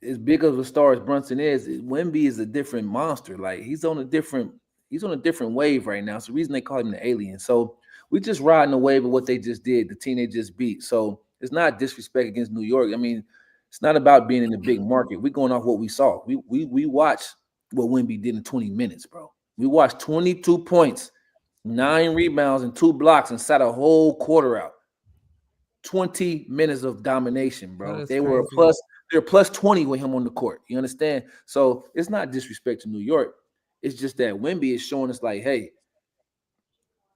as big of a star as Brunson is, Wemby is a different monster. Like he's on a different wave right now. It's the reason they call him the alien. So we just riding the wave of what they just did, the team they just beat. So it's not disrespect against New York. I mean, it's not about being in the big market. We're going off what we saw. We watched what Wemby did in 20 minutes, bro. We watched 22 points, 9 rebounds, and 2 blocks, and sat a whole quarter out. 20 minutes of domination, bro. That is They're plus 20 with him on the court. You understand? So it's not disrespect to New York. It's just that Wemby is showing us like, hey,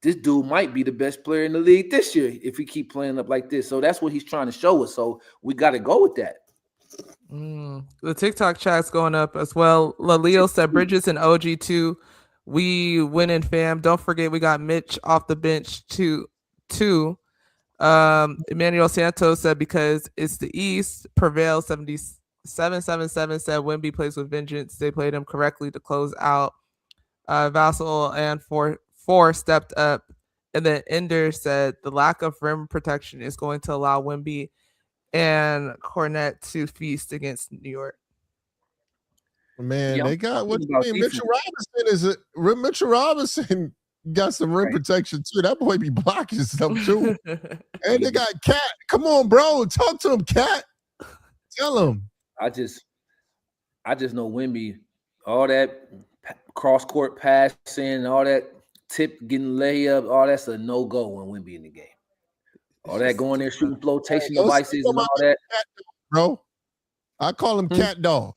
this dude might be the best player in the league this year if he keep playing up like this. So that's what he's trying to show us. So we got to go with that. The TikTok chat's going up as well. Laleo said Bridges and OG too. We winning, fam. Don't forget we got Mitch off the bench too. Emmanuel Santos said because it's the East, Prevail 7777 said Wemby plays with vengeance. They played him correctly to close out. Vassal and four stepped up. And then Ender said the lack of rim protection is going to allow Wemby and Cornette to feast against New York. Man, they got what you mean? Mitchell Robinson got some rim protection too. That boy be blocking stuff too. And they got Cat. Come on, bro. Talk to him, Cat. Tell him. I just know Wemby, all that cross court passing, all that tip getting layup, all that's a no-go when Wemby in the game. All that going there shooting flotation devices and all that. Bro, I call him Cat Dog.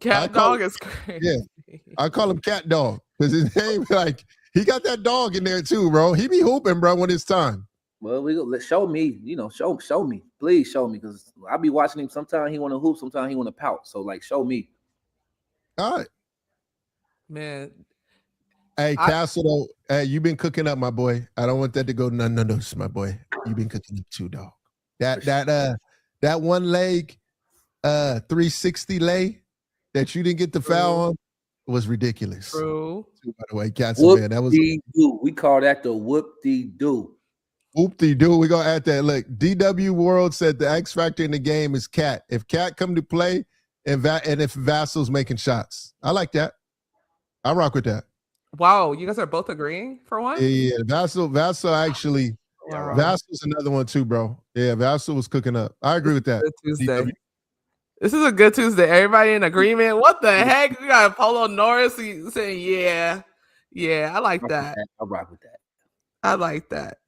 Cat Dog is crazy. Yeah, I call him Cat Dog because his name, like, he got that dog in there too, bro. He be hooping, bro, when it's time. Well, show me, show me. Please show me because I be watching him. Sometimes he want to hoop, sometimes he want to pout. So, like, show me. All right. Man. Hey, Castle, hey, you been cooking up, my boy. I don't want that to go none, my boy. You been cooking up too, dog. That one leg 360 lay that you didn't get the foul on was ridiculous. True. By the way, Castle, man, that was we call that the whoop-de-doo. Whoop-de-doo. We're gonna add that. Look, DW World said the X factor in the game is Cat. If Cat come to play and if Vassal's making shots. I like that. I rock with that. Wow, you guys are both agreeing for one? Yeah, Vassal actually. Yeah, Vassal's another one too, bro. Yeah, Vassal was cooking up. I agree with that. Tuesday. This is a good Tuesday. Everybody in agreement? What the heck? You got Polo Norris saying, yeah, I like that. I rock with that. I like that.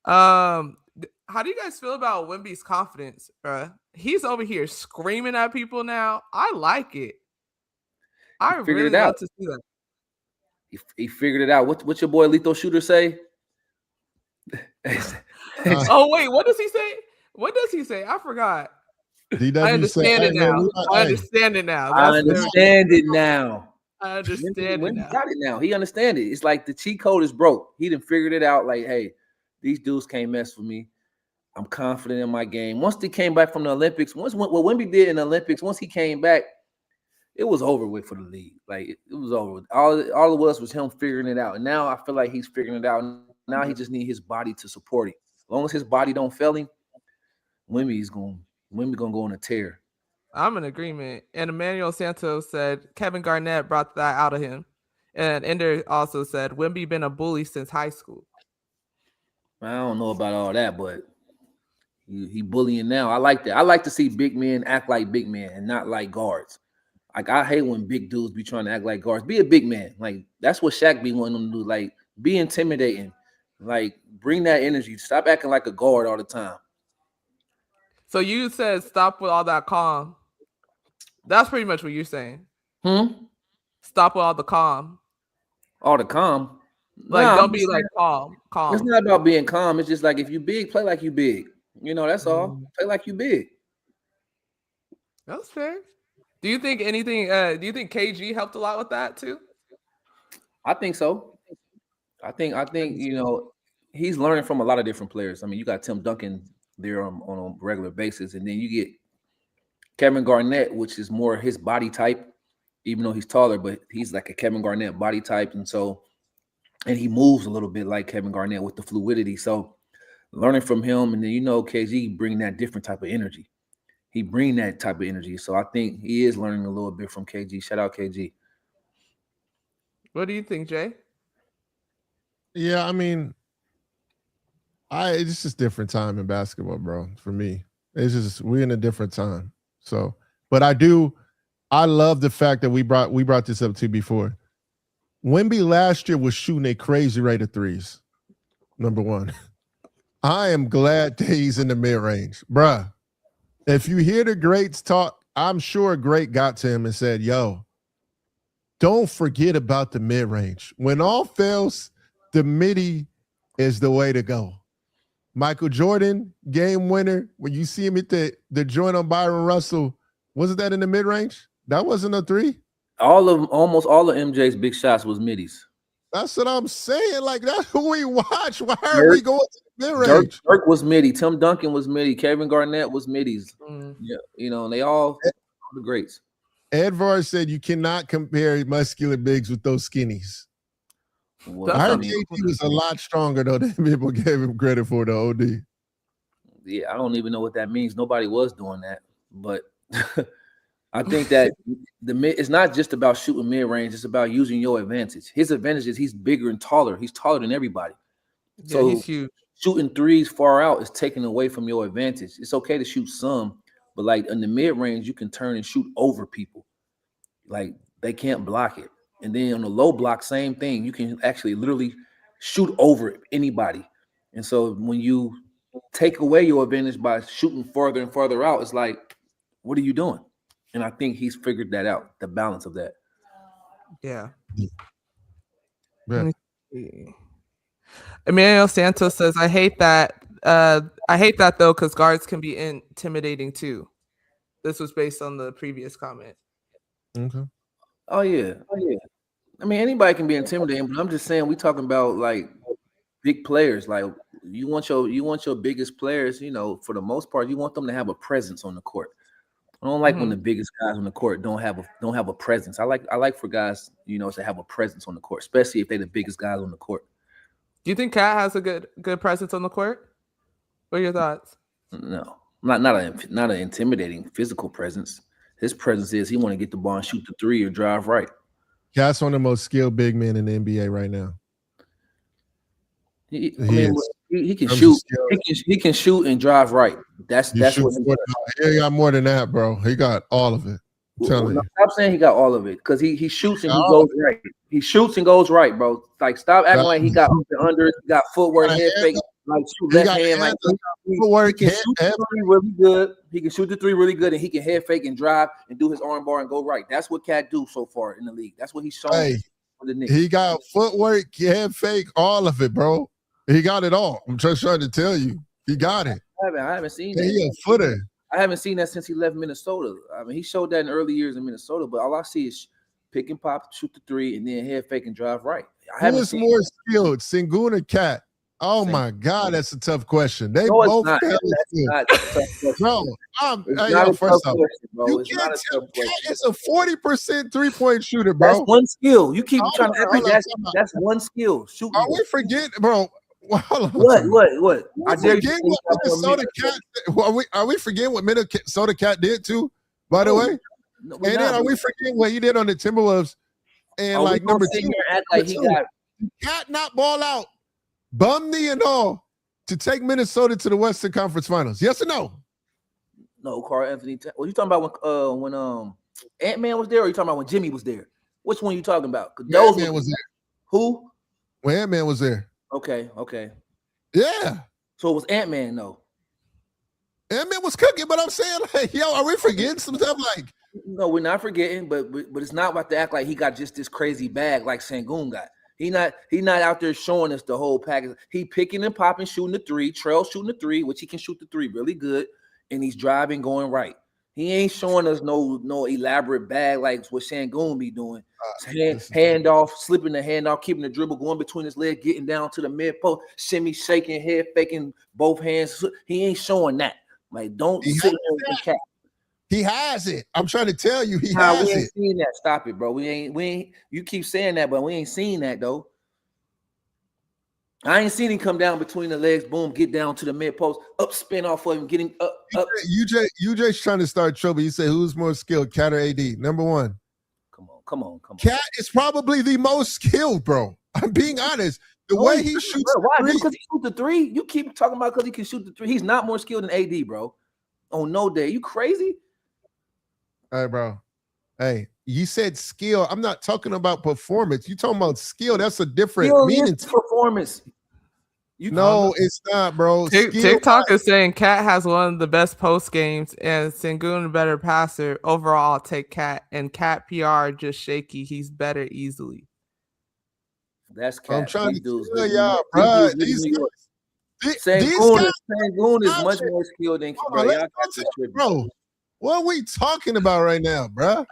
How do you guys feel about Wemby's confidence, bro? He's over here screaming at people now. I like it. I really love to see that. He figured it out. What's your boy Lethal Shooter say? Oh wait, what does he say? What does he say? I forgot. I understand it now. I understand it now. I understand it now. I understand it now. He got it now. He understands it. It's like the cheat code is broke. He done figured it out. Like, hey, these dudes can't mess with me. I'm confident in my game. Once they came back from the Olympics, what Wemby did in the Olympics, once he came back, it was over with for the league. Like, it was over. All it was him figuring it out. And now I feel like he's figuring it out. Now he just needs his body to support it. As long as his body don't fail him, Wemby's going to go on a tear. I'm in agreement. And Emmanuel Santos said Kevin Garnett brought that out of him. And Ender also said Wemby been a bully since high school. I don't know about all that, but he bullying now. I like that. I like to see big men act like big men and not like guards. Like, I hate when big dudes be trying to act like guards. Be a big man. Like, that's what Shaq be wanting them to do. Like, be intimidating. Like, bring that energy. Stop acting like a guard all the time. So you said stop with all that calm. That's pretty much what you're saying. Stop with all the calm. All the calm? Like, don't be like calm. It's not about being calm. It's just like, if you big, play like you big. You know, that's all. Play like you big. That's fair. Do you think KG helped a lot with that too? I think so. I think you know, he's learning from a lot of different players. I mean, you got Tim Duncan there on a regular basis, and then you get Kevin Garnett, which is more his body type, even though he's taller, but he's like a Kevin Garnett body type, and he moves a little bit like Kevin Garnett with the fluidity. So learning from him, and then, you know, KG bring that different type of energy. He bring that type of energy. So I think he is learning a little bit from KG. Shout out KG. What do you think, Jay? Yeah, I mean, it's just different time in basketball, bro. For me, it's just we're in a different time. So, but I love the fact that we brought this up too before. Wemby last year was shooting a crazy rate of threes. Number one. I am glad that he's in the mid-range. Bruh, if you hear the greats talk, I'm sure a great got to him and said, yo, don't forget about the mid-range. When all fails, the midi is the way to go. Michael Jordan, game winner. When you see him at the joint on Byron Russell, wasn't that in the mid-range? That wasn't a three? Almost all of MJ's big shots was middies. That's what I'm saying. Like, that's who we watch. Why are we going to the mid-range? Dirk was midi. Tim Duncan was midi. Kevin Garnett was middies. Yeah, and they all the greats. Edvard said you cannot compare muscular bigs with those skinnies. Well, I heard KG was a lot stronger, though, than people gave him credit for the OD. Yeah, I don't even know what that means. Nobody was doing that. But I think that it's not just about shooting mid-range. It's about using your advantage. His advantage is he's bigger and taller. He's taller than everybody. Yeah, he's huge. Shooting threes far out is taken away from your advantage. It's okay to shoot some, but like in the mid-range, you can turn and shoot over people. Like they can't block it. And then on the low block, same thing. You can actually literally shoot over anybody. And so when you take away your advantage by shooting further and further out, it's like, what are you doing? And I think he's figured that out, the balance of that. Yeah. Emmanuel Santos says, I hate that though, because guards can be intimidating too. This was based on the previous comment. Okay. Oh yeah. I mean, anybody can be intimidating, but I'm just saying we talking about like big players. Like you want your biggest players, for the most part, you want them to have a presence on the court. I don't like when the biggest guys on the court don't have a presence. I like for guys, to have a presence on the court, especially if they're the biggest guys on the court. Do you think Cat has a good presence on the court? What are your thoughts? No, not an intimidating physical presence. His presence is he want to get the ball and shoot the three or drive right. Cat's one of the most skilled big men in the NBA right now. He can shoot. He can shoot and drive right. That's what he got more than that, bro. He got all of it. I'm telling you. Stop saying he got all of it because he shoots and he goes right. He shoots and goes right, bro. Like stop acting like he got up and under. He got footwork, head fake, like shoot left hand, like footwork. He can shoot the three really good. He can shoot the three really good, and he can head fake and drive and do his arm bar and go right. That's what Cat do so far in the league. That's what he's shown. Hey, he got footwork, head fake, all of it, bro. He got it all. I'm just trying to tell you, he got it. I haven't seen that. He a footer. I haven't seen that since he left Minnesota. I mean, he showed that in early years in Minnesota, but all I see is pick and pop, shoot the three, and then head fake and drive right. Who is more skilled, Sengun or Cat? Oh my God, that's a tough question. They both not. That's not a tough question. Bro, first off, you can't tell Cat is a 40% three-point shooter, bro. That's one skill. You keep trying to act that's one skill. Shooting. Are we forgetting, bro? What? Are we forgetting what Minnesota Cat did too? By the way, and then are we forgetting what he did on the Timberwolves? And like number two, Cat not ball out, bum knee and all, to take Minnesota to the Western Conference Finals. Yes or no? No, Carl Anthony. Well, you talking about when Ant-Man was there, or you talking about when Jimmy was there? Which one are you talking about? Ant-Man was there. Who? When Ant-Man was there. Okay. Yeah. So it was Ant-Man, though. Ant-Man was cooking, but I'm saying, like, yo, are we forgetting some stuff? Like, no, we're not forgetting, but it's not about to act like he got just this crazy bag like Sengun got. He not out there showing us the whole package. He picking and popping, shooting the three, Trail shooting the three, which he can shoot the three really good, and he's driving, going right. He ain't showing us no elaborate bag like what Sengun be doing. Hand off, slipping the hand off, keeping the dribble going between his legs, getting down to the mid post, shimmy, shaking, head faking, both hands. He ain't showing that. Like, don't sit there with the Cat. He has it. I'm trying to tell you, he has we ain't it. Seen that. Stop it, bro. We ain't. You keep saying that, but we ain't seen that though. I ain't seen him come down between the legs, boom, get down to the mid post, up, spin off of him, getting up. UJ's trying to start trouble. You say who's more skilled, Cat or AD? Number one. Come on. Cat is probably the most skilled, bro. I'm being honest. The way he shoots, bro, why? Because he shoots the three. You keep talking about because he can shoot the three. He's not more skilled than AD, bro. On no day. You crazy? All right, bro. Hey, you said skill. I'm not talking about performance. You talking about skill. That's a different meaning. Performance. No, it's not, bro. TikTok is saying Cat has one of the best post games and Sengun a better passer. Overall, I'll take Cat. And Cat PR just shaky. He's better easily. That's Cat. I'm trying to tell y'all, bro. These guys, Sengun is much more skilled than bro. What are we talking about right now, bro?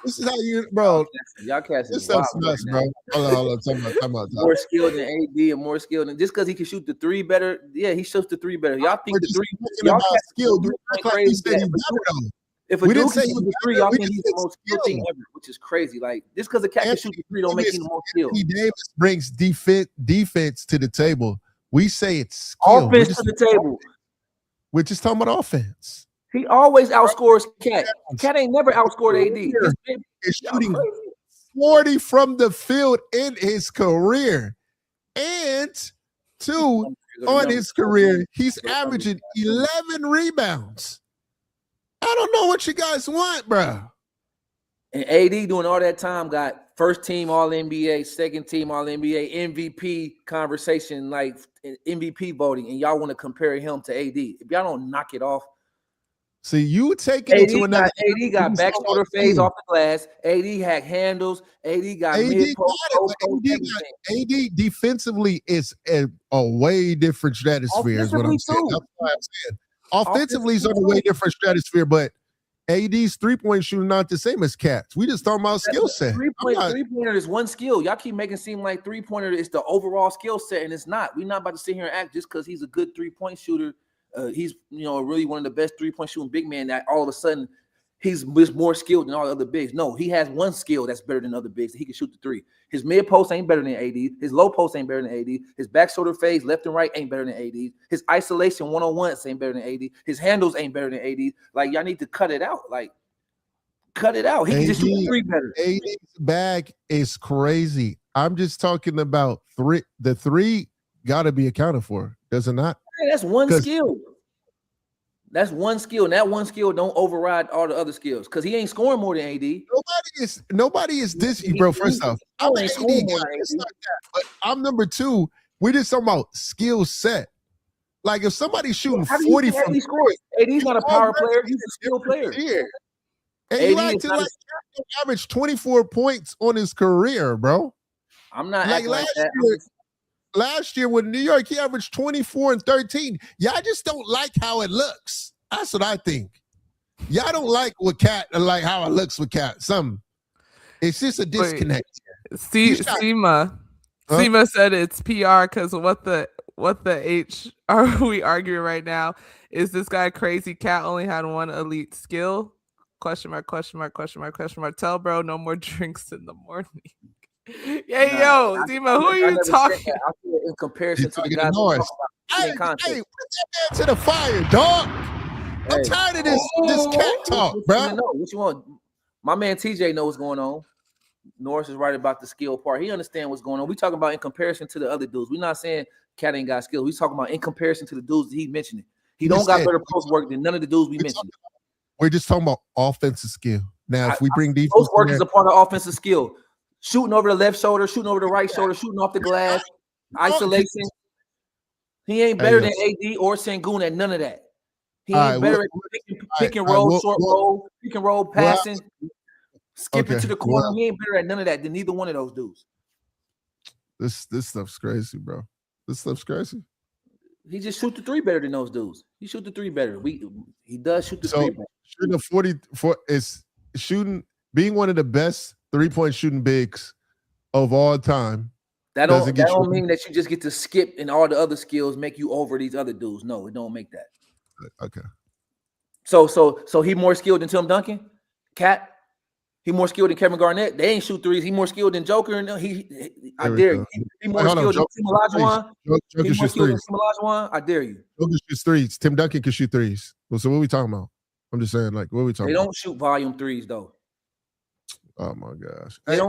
This is how you, bro. Y'all cats this stuff's nuts, bro. Hold on. Talk about. More skilled than AD and more skilled than just because he can shoot the three better. Yeah, he shoots the three better. Y'all think the three? Y'all about skill. If a dude can shoot the three, y'all think he's the most skilled thing ever, which is crazy. Like just because a cat can shoot the three, don't make him the most skilled. Davis brings defense to the table. We say it's skill. Offense to the table. We're just talking about offense. He always outscores Cat. Cat ain't never outscored AD. He's shooting 40 from the field in his career. And 2 on his career, he's averaging 11 rebounds. I don't know what you guys want, bro. And AD doing all that time got first team All-NBA, second team All-NBA, MVP conversation, like MVP voting, and y'all want to compare him to AD. If y'all don't knock it off. See, you take it into another. AD got back shoulder phase off the glass. AD had handles. AD got mid-post. AD defensively is a way different stratosphere. Is what I'm saying. That's what I'm saying. Offensively is on a way different stratosphere, but AD's 3-point shooting not the same as Cat's. We just talking about skill set. Three-pointer is one skill. Y'all keep making it seem like three-pointer is the overall skill set, and it's not. We're not about to sit here and act just because he's a good three-point shooter. He's really one of the best 3-point shooting big men that all of a sudden he's more skilled than all the other bigs. No, he has one skill that's better than other bigs. He can shoot the three. His mid post ain't better than AD. His low post ain't better than AD. His back shoulder phase left and right ain't better than AD. His isolation one-on-ones ain't better than AD. His handles ain't better than AD. Like y'all need to cut it out. Like cut it out. He can just shoot the three better. AD's bag is crazy. I'm just talking about three. The three got to be accounted for. Does it not? Hey, that's one skill. That's one skill, and that one skill don't override all the other skills because he ain't scoring more than AD. Nobody is this, bro. First off, I'm an AD guy. It's not that, but I'm number 2. We're just talking about skill set. Like if somebody's shooting 40 from AD's not a power player; he's a skill player. And you acting like he averaged 24 points on his career, bro. I'm not acting like that. Last year with New York, he averaged 24 and 13. Y'all just don't like how it looks. That's what I think. Y'all don't like how it looks with Cat. It's just a disconnect. Sema said it's PR because what the H are we arguing right now? Is this guy crazy? Cat only had one elite skill? Question mark. Tell bro no more drinks in the morning. Sema, who are you talking? In comparison to the guys Norris. Hey, put that man to the fire, dog. I'm tired of this cat talk, bro. What you want? My man TJ knows what's going on. Norris is right about the skill part. He understands what's going on. We talking about in comparison to the other dudes. We're not saying Cat ain't got skill. We talking about in comparison to the dudes that he mentioned. He don't got better post work than none of the dudes we mentioned. We're just talking about offensive skill. Now, if we bring defense, post work is a part of offensive skill. Shooting over the left shoulder, shooting over the right shoulder, shooting off the glass, isolation. He ain't better than AD or Sengun at none of that. He ain't better at pick and roll, short roll, pick and roll, passing, skipping to the corner. He ain't better at none of that than neither one of those dudes. This stuff's crazy, bro. This stuff's crazy. He just shoot the three better than those dudes. He shoot the three better. He does shoot the three better. Shooting a 44 is being one of the best 3-point shooting bigs of all time. That don't mean that you just get to skip and all the other skills make you over these other dudes. No, it don't make that. Okay. So he more skilled than Tim Duncan? Cat? He more skilled than Kevin Garnett? They ain't shoot threes. He more skilled than Joker. And I dare you. He more skilled than Tim Olajuwon. He more skilled than Tim Olajuwon. I dare you. Joker shoots threes. Tim Duncan can shoot threes. So what are we talking about? I'm just saying, like, what are we talking about? They don't shoot volume threes, though. Oh my gosh! I don't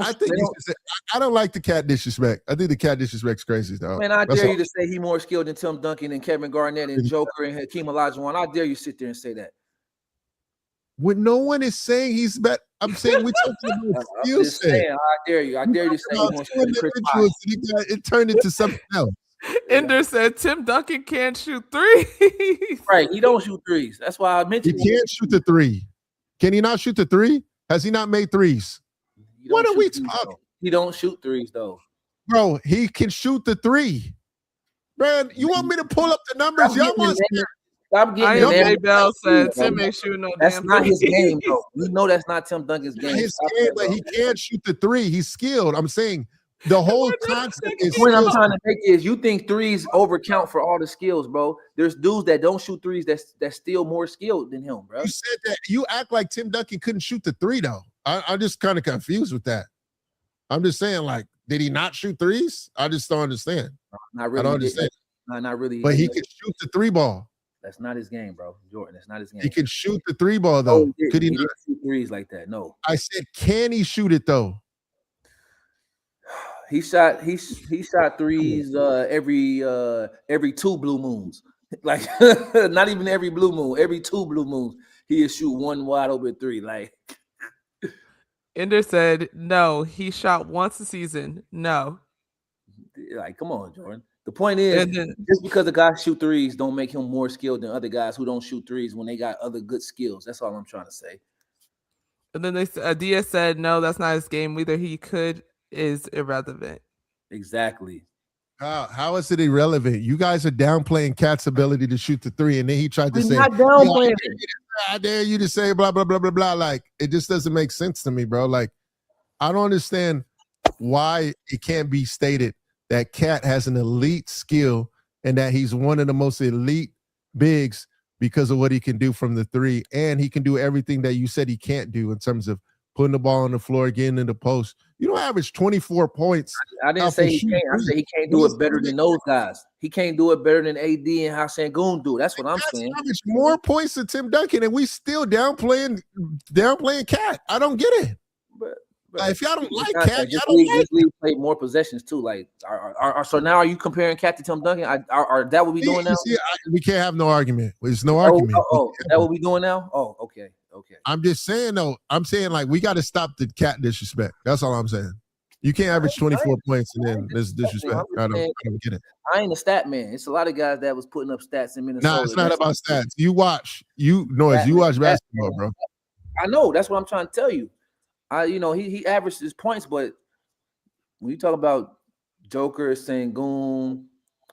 like the Cat disrespect. I think the Cat disrespect's crazy, though. Man, I dare you to say he more skilled than Tim Duncan and Kevin Garnett and Joker and Hakeem Olajuwon. I dare you sit there and say that. When no one is saying he's better, I'm saying we're talking about skill set. I dare you. I dare you to say he more skilled than Chris Paul. It turned into something else. Ender said Tim Duncan can't shoot threes. Right, he don't shoot threes. That's why I mentioned he can't shoot the three. Can he not shoot the three? Has he not made threes? What are we talking? He don't shoot threes though, bro. He can shoot the three. Man, you want me to pull up the numbers? Y'all want Stop getting it. Bell said Tim ain't shooting no that's damn not three. his game, though. We know that's not Tim Duncan's game. His game, but he can't shoot the three. He's skilled. I'm saying the whole concept is. The point I'm trying to make is you think threes overcount for all the skills, bro. There's dudes that don't shoot threes that's still more skilled than him, bro. You said that you act like Tim Duncan couldn't shoot the three, though. I'm just kind of confused with that. I'm just saying, like, did he not shoot threes? I just don't understand. Not really. I don't understand. Not really. But he can shoot the three ball. That's not his game, bro. Jordan, that's not his game. He can shoot the three ball, though. Could he not shoot threes like that? No. I said, can he shoot it, though? He shot threes every 2 blue moons. Like not even every blue moon, every 2 blue moons, he'll shoot one wide open three. Like Ender said, no, he shot once a season. No. Like, come on, Jordan. The point is, just because the guy shoot threes don't make him more skilled than other guys who don't shoot threes when they got other good skills. That's all I'm trying to say. And then Diaz said, no, that's not his game. Whether he could is irrelevant. Exactly. How is it irrelevant? You guys are downplaying Cat's ability to shoot the three, and then he tried to say, not downplaying I dare you to say blah, blah, blah, blah, blah. Like, it just doesn't make sense to me, bro. Like, I don't understand why it can't be stated that Cat has an elite skill and that he's one of the most elite bigs because of what he can do from the three, and he can do everything that you said he can't do in terms of putting the ball on the floor, getting in the post. You don't average 24 points. I didn't say he can't. I said he can't do it better than those guys. He can't do it better than AD and how Sengun do. That's what I'm saying. Average more points than Tim Duncan, and we still downplaying Cat. I don't get it. But if y'all don't like Cat, y'all don't like it. Play more possessions too. Like, so now are you comparing Cat to Tim Duncan? Are that what we doing now? We can't have no argument. There's no argument. Is that what we doing now? Oh, okay. I'm just saying though. I'm saying like we got to stop the Cat disrespect. That's all I'm saying. You can't average 24 points and then there's disrespect. I don't get it. I ain't a stat man. It's a lot of guys that was putting up stats in Minnesota. Nah, it's not about stats. You watch basketball, bro. I know. That's what I'm trying to tell you. He averaged his points, but when you talk about Joker, Sengun,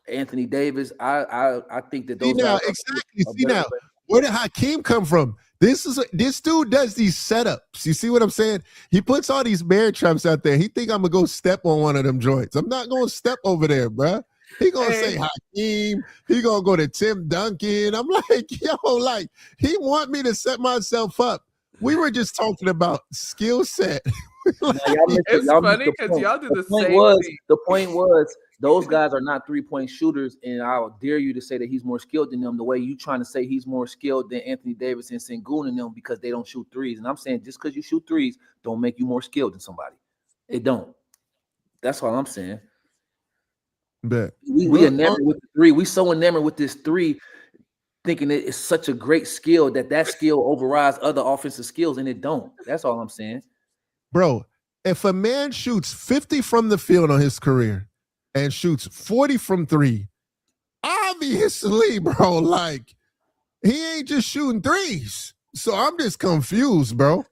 Anthony Davis, I think that those See now, where did Hakeem come from? This dude does these setups. You see what I'm saying? He puts all these bear traps out there. He think I'm gonna go step on one of them joints. I'm not gonna step over there, bro. He gonna say Hakeem. He gonna go to Tim Duncan. I'm like, like he want me to set myself up. We were just talking about skill set. It's funny because y'all do the same thing. The point was those guys are not 3-point shooters, and I'll dare you to say that he's more skilled than them the way you trying to say he's more skilled than Anthony Davis and Sengun and them because they don't shoot threes. And I'm saying just because you shoot threes don't make you more skilled than somebody. It don't. That's all I'm saying. But we enamored with the three. We so enamored with this three, thinking it is such a great skill that skill overrides other offensive skills, and it don't. That's all I'm saying. Bro, if a man shoots 50 from the field on his career and shoots 40 from three, obviously, bro, like, he ain't just shooting threes. So I'm just confused, bro.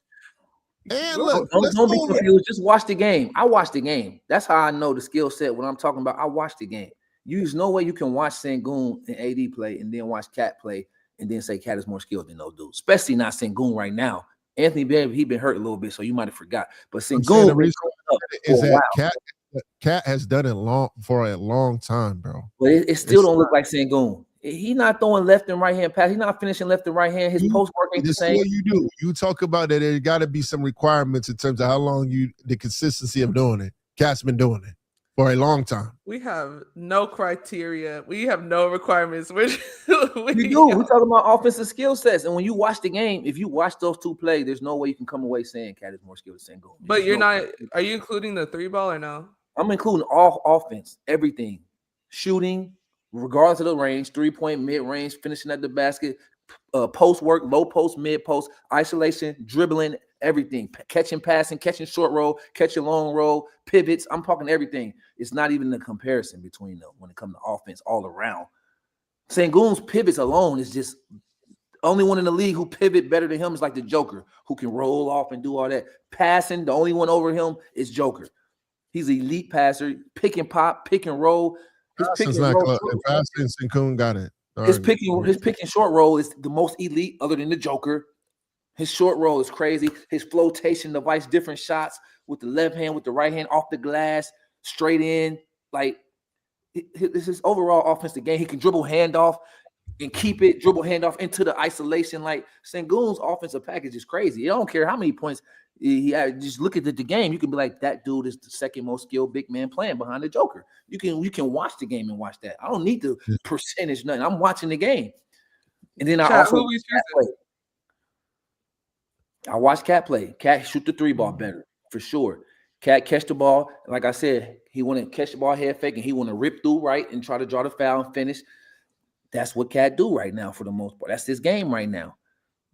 And look, don't be confused. Just watch the game. I watched the game. That's how I know the skill set. When I'm talking about, I watched the game. There's no way you can watch Sengun and AD play and then watch Cat play and then say Cat is more skilled than those dudes, especially not Sengun right now. Anthony Davis, he been hurt a little bit, so you might have forgot. But Sengun the reason is that Cat has done it for a long time, bro. But it still don't look like Sengun. He's not throwing left and right hand pass. He's not finishing left and right hand. His post work ain't the same. What you do. You talk about that there got to be some requirements in terms of how long the consistency of doing it. Cat's been doing it for a long time. We have no criteria. We have no requirements. We do. We're talking about offensive skill sets. And when you watch the game, if you watch those two play, there's no way you can come away saying Cat is more skilled than Sengun. But you're not. Are you including the 3-ball or no? I'm including all offense, everything, shooting, regardless of the range, 3-point, mid-range, finishing at the basket, post work, low post, mid post, isolation, dribbling, everything, catching, passing, catching short roll, catching long roll, pivots. I'm talking everything. It's not even a comparison between them when it comes to offense all around. Sengun's pivots alone is just only one in the league who pivot better than him is like the Joker, who can roll off and do all that. Passing, the only one over him is Joker. He's an elite passer, pick and pop, pick and roll. His pick and roll. Passing, Sengun got it. His pick and short roll is the most elite other than the Joker. His short roll is crazy. His flotation device, different shots with the left hand, with the right hand, off the glass, straight in. Like, this is overall offensive game. He can dribble handoff and keep it, dribble handoff into the isolation. Like, Sengun's offensive package is crazy. I don't care how many points he had. Just look at the game. You can be like, that dude is the second most skilled big man playing behind the Joker. You can watch the game and watch that. I don't need the percentage, nothing. I'm watching the game. And then I watch Cat play. Cat shoot the three ball better, for sure. Cat catch the ball. Like I said, he want to catch the ball head fake, and he want to rip through right and try to draw the foul and finish. That's what Cat do right now for the most part. That's his game right now.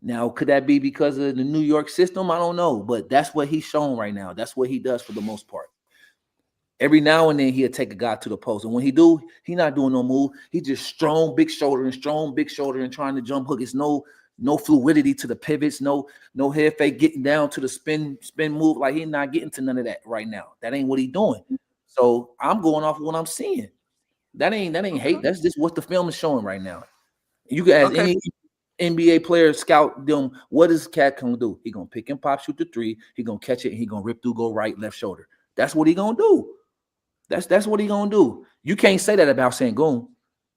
Now, could that be because of the New York system? I don't know, but that's what he's shown right now. That's what he does for the most part. Every now and then he'll take a guy to the post, and when he do, he not doing no move. He just strong big shoulder and trying to jump hook. It's no fluidity to the pivots, no head fake getting down to the spin move. Like, he's not getting to none of that right now. That ain't what he's doing. So I'm going off of what I'm seeing. That ain't hate. That's just what the film is showing right now. You can ask any NBA player, scout them, what is Cat gonna do? He gonna pick and pop, shoot the three. He gonna catch it, and he gonna rip through, go right, left shoulder. That's what he gonna do. That's what he gonna do. You can't say that about Sengun.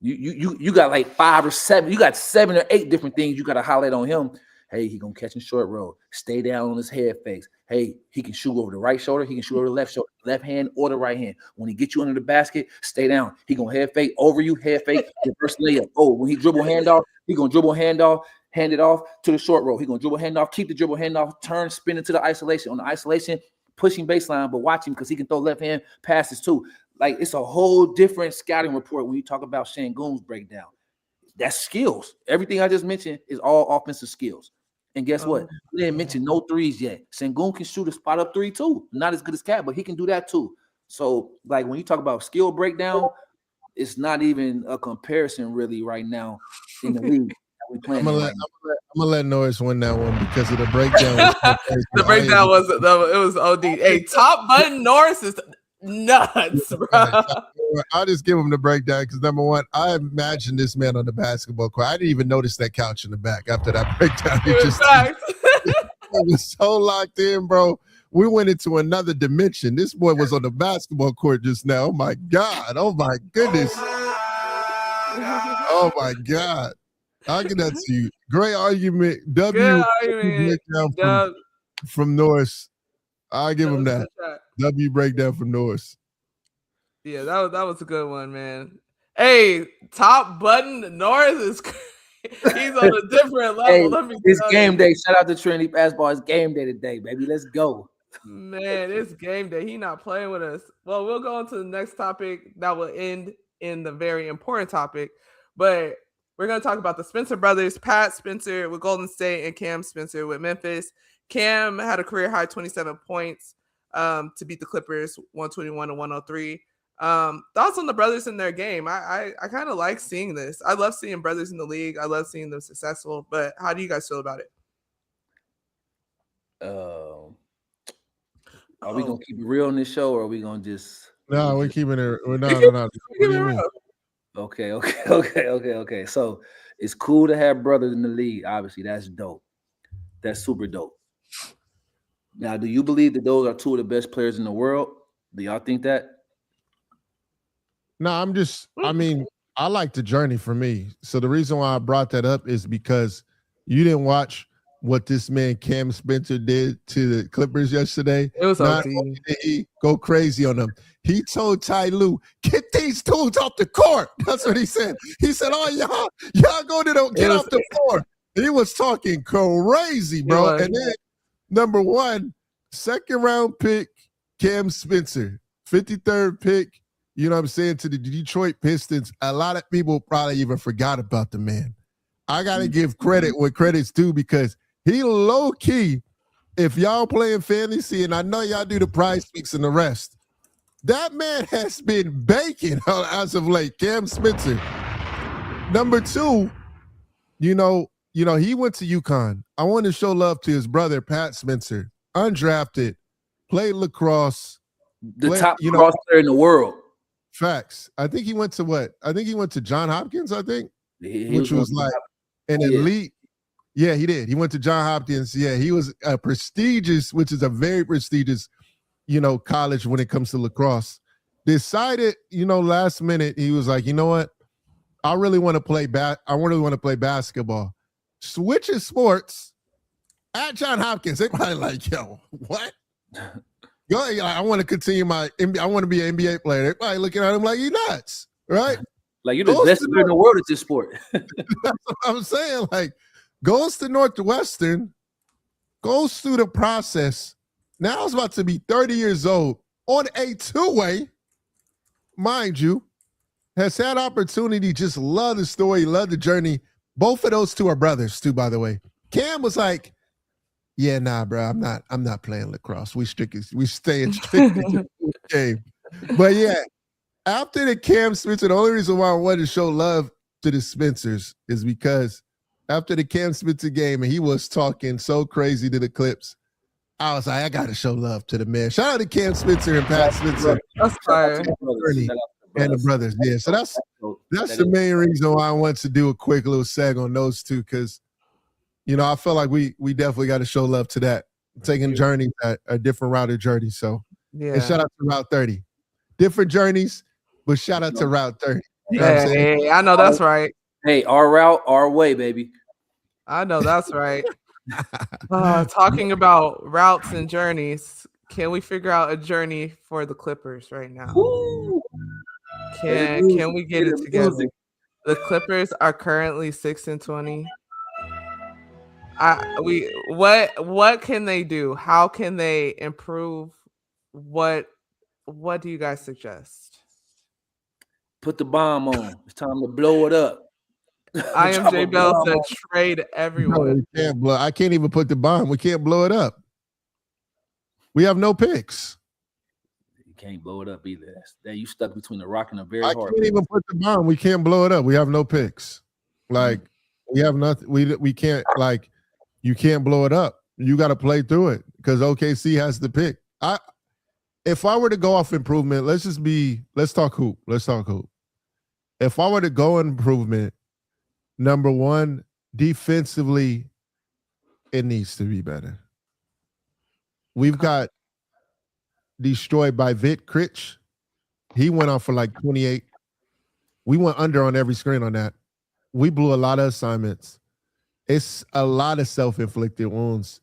You got like 5 or 7. You got 7 or 8 different things you got to highlight on him. Hey, he gonna catch in short roll. Stay down on his head fakes. Hey, he can shoot over the right shoulder. He can shoot over the left shoulder, left hand or the right hand. When he gets you under the basket, stay down. He gonna head fake over you, head fake, reverse layup. Oh, when he dribble handoff, he gonna dribble handoff, hand it off to the short roll. He gonna dribble handoff, keep the dribble handoff, turn, spin into the isolation. On the isolation, pushing baseline, but watch him because he can throw left hand passes too. Like, it's a whole different scouting report when you talk about Sengun's breakdown. That's skills. Everything I just mentioned is all offensive skills. And guess what? We didn't mention no threes yet. Sengun can shoot a spot up three too. Not as good as Cat, but he can do that too. So, like, when you talk about skill breakdown, it's not even a comparison really right now in the league. I'm gonna let Norris win that one because of the breakdown. The breakdown was OD. Hey, top button Norris is nuts, bro. I'll just give him the breakdown because, number one, I imagined this man on the basketball court. I didn't even notice that couch in the back after that breakdown. It was so locked in, bro. We went into another dimension. This boy was on the basketball court just now. Oh my God. Oh my goodness. Oh my God. I'll get that to you. Great argument. From Norris. I'll give him that. W breakdown from Norris. Yeah, that was a good one, man. Hey, top button Norris is he's on a different level. Hey, it's game day. Shout out to Trinity Basketball. It's game day today, baby. Let's go. Man, it's game day. He not playing with us. Well, we'll go on to the next topic that will end in the very important topic. But we're going to talk about the Spencer brothers, Pat Spencer with Golden State and Cam Spencer with Memphis. Cam had a career high 27 points to beat the Clippers 121-103. Thoughts on the brothers in their game? I kind of like seeing this. I love seeing brothers in the league. I love seeing them successful. But how do you guys feel about it? Are we gonna keep it real on this show, or are we gonna just? No, we're keeping it. No. Okay. So it's cool to have brothers in the league. Obviously, that's dope. That's super dope. Now, do you believe that those are two of the best players in the world? Do y'all think that? No, I like the journey for me. So the reason why I brought that up is because you didn't watch what this man Cam Spencer did to the Clippers yesterday. It was not only did he go crazy on them, he told Ty Lue, "Get these tools off the court." That's what he said. He said, "Oh, y'all go to get off the floor." He was talking crazy, bro. And then number one, second round pick, Cam Spencer, 53rd pick. You know what I'm saying, to the Detroit Pistons. A lot of people probably even forgot about the man. I gotta give credit where credit's due because he low key. If y'all playing fantasy, and I know y'all do the prize picks and the rest, that man has been baking as of late. Cam Spencer. Number 2, he went to UConn. I want to show love to his brother, Pat Spencer, undrafted, played lacrosse. Top lacrosse player in the world. Facts. I think he went to what? I think he went to Johns Hopkins, which was like an elite. Yeah, he did. He went to Johns Hopkins. Yeah, he was a prestigious, which is a very prestigious, college when it comes to lacrosse. Decided, last minute, he was like, you know what? I really want to play basketball. Switches sports at Johns Hopkins. They probably like, yo, what? I want to continue I want to be an NBA player. They're probably looking at him like, you nuts, right? Like, you're the best player in the world at this sport. That's what I'm saying. Like, goes to Northwestern, goes through the process. Now he's about to be 30 years old on a 2-way, mind you. Has had opportunity, just love the story, love the journey. Both of those two are brothers, too, by the way. Cam was like, yeah, nah, bro, I'm not playing lacrosse. We staying strictly to the game. But yeah, after the Cam Spencer, the only reason why I wanted to show love to the Spencers is because after the Cam Spencer game, and he was talking so crazy to the Clips, I was like, I got to show love to the man. Shout out to Cam Spencer and Pat Spencer. That's fire. And the brothers, yeah. So that's the main reason why I want to do a quick little seg on those two, because I feel like we definitely got to show love to that. Taking journeys at a different route of journey. So yeah. And shout out to Route 30. Different journeys, but shout out to Route 30. Hey, I know that's right. Hey, our route, our way, baby. I know that's right. Talking about routes and journeys, can we figure out a journey for the Clippers right now? Woo! Can we get it together? The Clippers are currently 6-20. What can they do? How can they improve? What do you guys suggest? Put the bomb on. It's time to blow it up. I am J Bell said trade everyone. No, I can't even put the bomb. We can't blow it up. We have no picks. You can't blow it up either. That you stuck between the rock and a very hard. I can't even put the bomb. We can't blow it up. We have no picks. Like we have nothing. We can't, like, you can't blow it up. You got to play through it because OKC has the pick. If I were to go off improvement, let's talk hoop. If I were to go improvement, number one, defensively, it needs to be better. We've got destroyed by Vit Critch. He went off for like 28. We went under on every screen on that. We blew a lot of assignments. It's a lot of self-inflicted wounds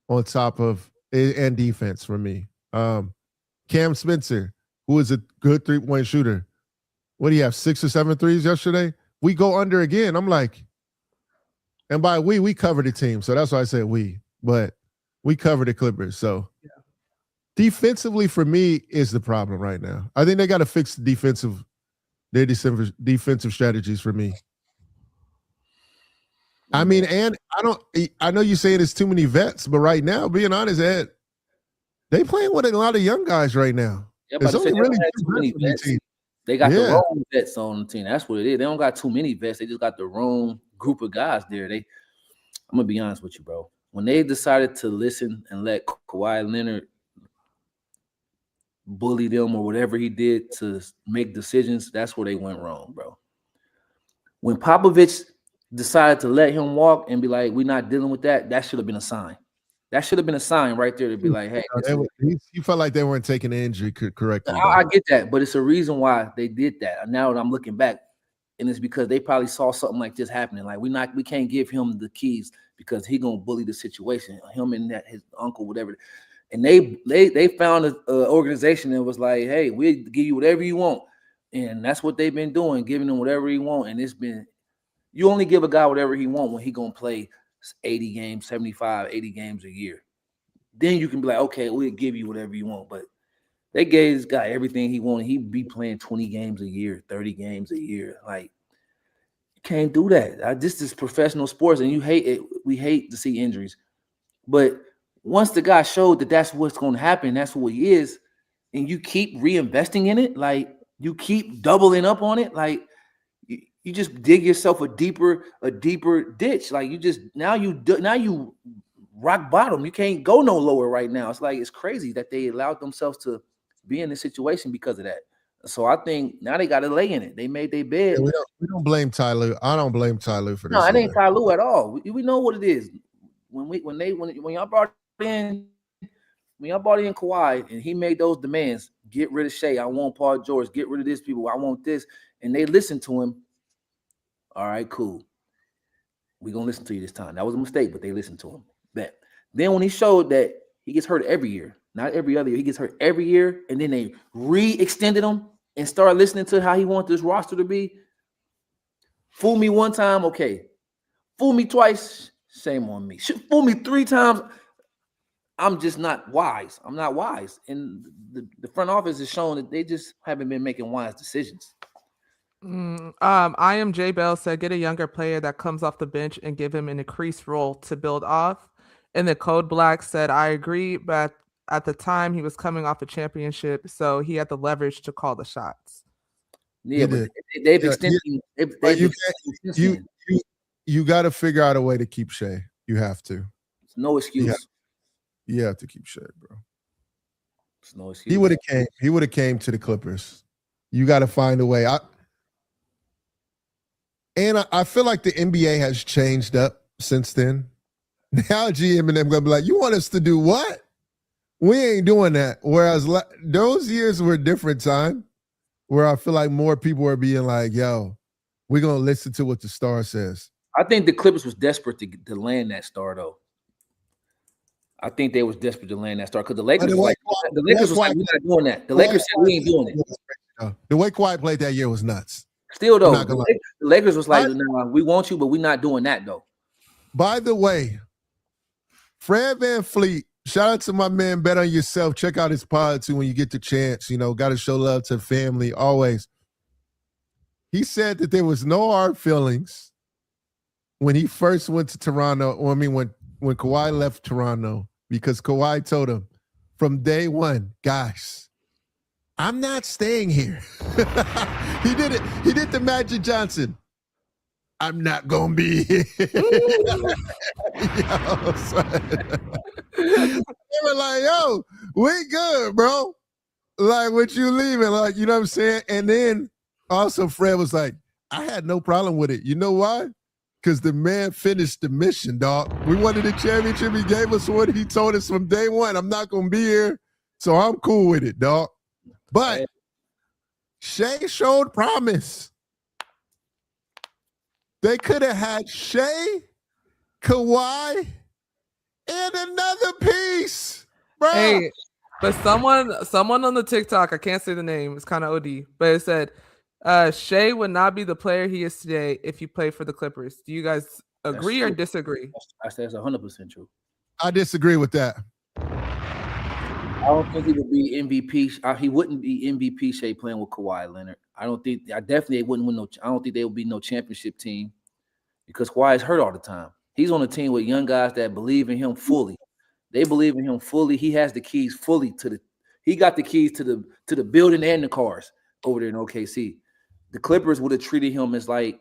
on top of and defense for me. Cam Spencer, who is a good three-point shooter. What do you have, 6 or 7 threes yesterday? We go under again. I'm like, and by we cover the team. So that's why I said we. But we cover the Clippers. So defensively for me is the problem right now. I think they got to fix their defensive strategies for me. I mean, and I know you're saying it's too many vets, but right now, being honest, Ed, they playing with a lot of young guys right now. Yeah, but only really too many vets. They got the wrong vets on the team. That's what it is. They don't got too many vets. They just got the wrong group of guys there. I'm gonna be honest with you, bro. When they decided to listen and let Kawhi Leonard bully them or whatever he did to make decisions, that's where they went wrong, bro. When Popovich decided to let him walk and be like, we're not dealing with that, that should have been a sign. That should have been a sign right there to be like, hey. You felt like they weren't taking the injury correctly. I get that, but it's a reason why they did that. Now that I'm looking back, and it's because they probably saw something like this happening. Like, we can't give him the keys because he gonna bully the situation. Him and his uncle, whatever. And they found an organization that was like, hey, we'll give you whatever you want. And that's what they've been doing, giving him whatever he want. And it's been, you only give a guy whatever he want when he gonna play 80 games, 75, 80 games a year. Then you can be like, okay, we'll give you whatever you want. But they gave this guy everything he wanted. He'd be playing 20 games a year, 30 games a year. Like, Can't do that. This is professional sports, and you hate it. We hate to see injuries. But once the guy showed that that's what's going to happen, that's who he is, and you keep reinvesting in it, like you keep doubling up on it, like you just dig yourself a deeper ditch. Like now you rock bottom. You can't go no lower right now. It's crazy that they allowed themselves to be in this situation because of that. So I think now they got to lay in it. They made their bed. Yeah, we don't blame Ty Lue. I don't blame Ty Lue for this. No, it ain't Ty Lue at all. We know what it is. When y'all brought in Kawhi and he made those demands, get rid of Shea. I want Paul George. Get rid of this people. I want this. And they listened to him. All right, cool. We're going to listen to you this time. That was a mistake, but they listened to him. Bet. Then when he showed that he gets hurt every year, not every other year, he gets hurt every year, and then they re-extended him and started listening to how he wants this roster to be. Fool me one time, okay. Fool me twice, shame on me. Fool me 3 times, I'm just not wise. I'm not wise. And the front office is showing that they just haven't been making wise decisions. I am J Bell said get a younger player that comes off the bench and give him an increased role to build off. And the Code Black said I agree, but at the time he was coming off a championship, so he had the leverage to call the shots. Yeah, but they've extended. You got to figure out a way to keep Shea. You have to. It's no excuse. You have to keep Shea, bro. It's no excuse. He would have came to the Clippers. You got to find a way. I feel like the NBA has changed up since then. Now GM and them gonna be like, you want us to do what? We ain't doing that. Whereas those years were a different time where I feel like more people were being like, yo, we're going to listen to what the star says. I think the Clippers was desperate to land that star, though. I think they was desperate to land that star because the Lakers was like, we're not doing that. The Lakers said we ain't doing it. The way Kawhi played that year was nuts. Still, though, the Lakers was like, nah, we want you, but we're not doing that, though. By the way, Fred VanVleet, shout out to my man, Bet on Yourself. Check out his pod, too, when you get the chance. You know, got to show love to family, always. He said that there was no hard feelings when he first went to Toronto, or I mean, when Kawhi left Toronto, because Kawhi told him from day one, guys, I'm not staying here. He did it. He did the Magic Johnson. I'm not going to be here. They were like, yo, we good, bro. Like, what you leaving? Like, you know what I'm saying? And then also Fred was like, I had no problem with it. You know why? Because the man finished the mission, dog. We wanted a championship. He gave us what he told us from day one. I'm not going to be here, so I'm cool with it, dog. But Shea showed promise. They could have had Shea, Kawhi, and another piece, bro. Hey, but someone on the TikTok, I can't say the name, it's kind of OD, but it said Shea would not be the player he is today if he played for the Clippers. Do you guys agree or disagree? That's 100% true. I disagree with that. I don't think he would be MVP. He wouldn't be MVP Shea playing with Kawhi Leonard. I definitely wouldn't win I don't think there would be no championship team because Kawhi is hurt all the time. He's on a team with young guys that believe in him fully. They believe in him fully. He has the keys fully he got the keys to the building and the cars over there in OKC. The Clippers would have treated him as like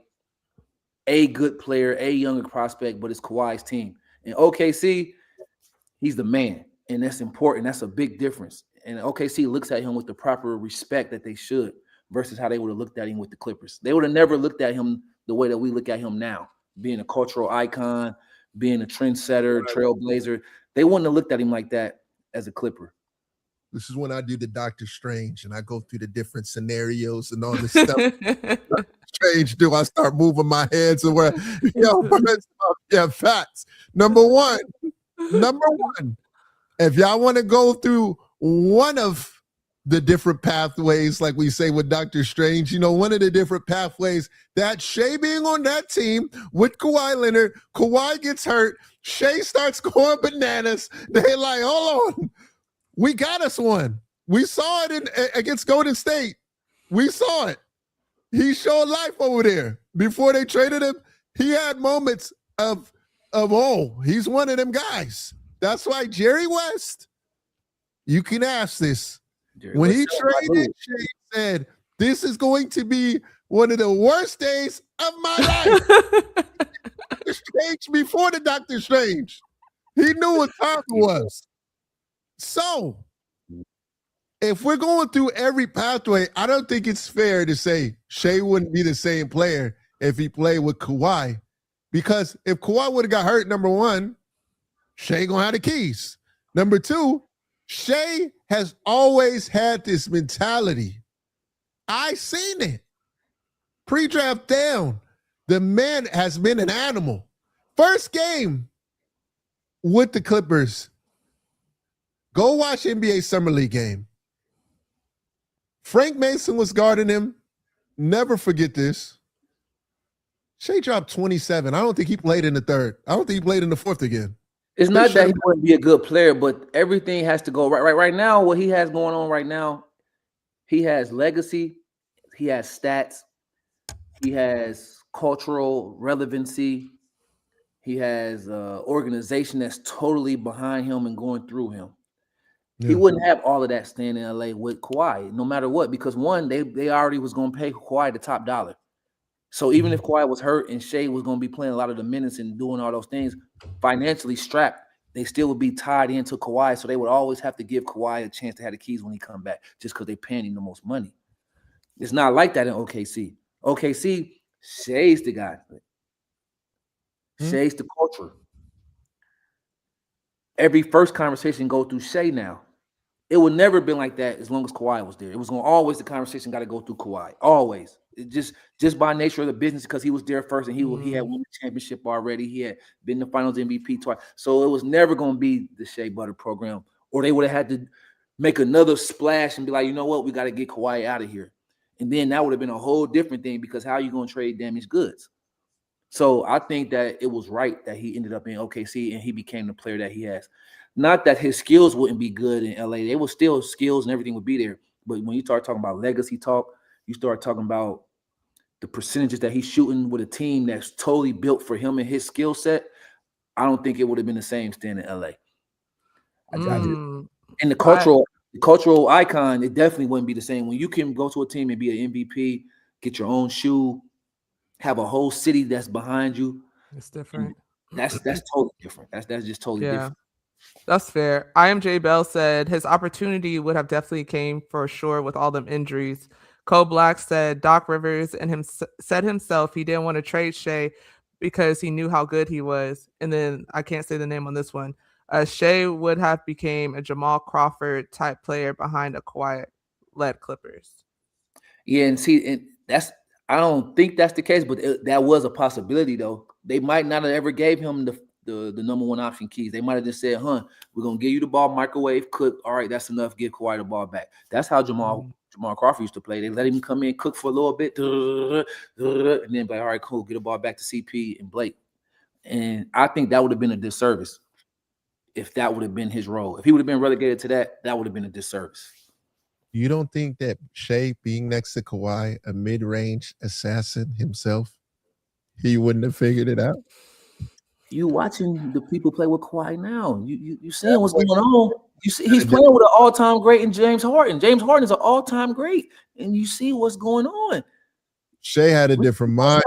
a good player, a younger prospect, but it's Kawhi's team. In OKC, he's the man. And that's important. That's a big difference. And OKC looks at him with the proper respect that they should versus how they would have looked at him with the Clippers. They would have never looked at him the way that we look at him now, being a cultural icon, being a trendsetter, trailblazer. They wouldn't have looked at him like that as a Clipper. This is when I do the Doctor Strange and I go through the different scenarios and all this stuff. Strange, I start moving my head to where, facts. Number one. If y'all want to go through one of the different pathways, like we say with Dr. Strange, one of the different pathways, that Shea being on that team with Kawhi Leonard, Kawhi gets hurt, Shea starts going bananas. They're like, hold on, we got us one. We saw it against Golden State. We saw it. He showed life over there. Before they traded him, he had moments of he's one of them guys. That's why Jerry West, you can ask this. Jerry When West he traded, Shea said, "This is going to be one of the worst days of my life." Doctor Strange before the Doctor Strange. He knew what time it was. So, if we're going through every pathway, I don't think it's fair to say Shea wouldn't be the same player if he played with Kawhi. Because if Kawhi would have got hurt, number one, Shea gonna have the keys. Number two, Shea has always had this mentality. I seen it. Pre-draft down. The man has been an animal. First game with the Clippers. Go watch NBA Summer League game. Frank Mason was guarding him. Never forget this. Shea dropped 27. I don't think he played in the third. I don't think he played in the fourth again. It's not that he wouldn't be a good player, but everything has to go right. Right now, what he has going on right now, he has legacy, he has stats, he has cultural relevancy, he has organization that's totally behind him and going through him. Yeah. He wouldn't have all of that staying in LA with Kawhi, no matter what, because one, they already was going to pay Kawhi the top dollar. So even if Kawhi was hurt and Shea was going to be playing a lot of the minutes and doing all those things, financially strapped, they still would be tied into Kawhi. So they would always have to give Kawhi a chance to have the keys when he come back, just because they're paying him the most money. It's not like that in OKC. OKC, Shea's the guy. Shea's the culture. Every first conversation go through Shea now. It would never have been like that as long as Kawhi was there. It was going to always, the conversation got to go through Kawhi. Always. It just by nature of the business, because he was there first and he had won the championship already. He had been the finals MVP twice. So it was never going to be the Shea Butter program. Or they would have had to make another splash and be like, you know what, we got to get Kawhi out of here. And then that would have been a whole different thing, because how are you going to trade damaged goods? So I think that it was right that he ended up in OKC and he became the player that he has. Not that his skills wouldn't be good in LA. They were still skills and everything would be there. But when you start talking about legacy talk, you start talking about the percentages that he's shooting with a team that's totally built for him and his skill set, I don't think it would have been the same staying in LA. And the cultural icon, it definitely wouldn't be the same. When you can go to a team and be an MVP, get your own shoe, have a whole city that's behind you. It's different. That's totally different. That's just totally different. That's fair. IMJ Bell said his opportunity would have definitely came for sure with all them injuries. Cole Black said Doc Rivers and him said himself he didn't want to trade Shea because he knew how good he was. And then I can't say the name on this one. Shea would have became a Jamal Crawford type player behind a Kawhi-led Clippers. Yeah, and see, and I don't think that's the case, but that was a possibility though. They might not have ever gave him the number one option keys. They might have just said, we're going to give you the ball, microwave, cook. All right, that's enough. Give Kawhi the ball back. That's how Jamal Crawford used to play. They let him come in, cook for a little bit, and then be like, all right, cool, get the ball back to CP and Blake. And I think that would have been a disservice if that would have been his role. If he would have been relegated to that, that would have been a disservice. You don't think that Shea being next to Kawhi, a mid-range assassin himself, he wouldn't have figured it out? You watching the people play with Kawhi now. You seeing what's going on. You see he's playing with an all-time great in James Harden. James Harden is an all-time great, and you see what's going on. Shea had a different mindset.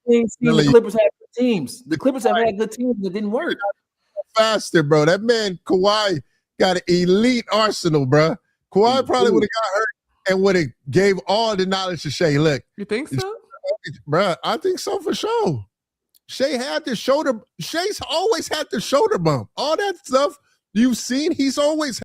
The Clippers had good teams. The Clippers have had good teams that didn't work. Faster, bro. That man Kawhi got an elite arsenal, bro. Kawhi probably would have got hurt and would have gave all the knowledge to Shea. Look, you think so, bro? I think so for sure. Shea had the shoulder. Shea's always had the shoulder bump. All that stuff you've seen, he's always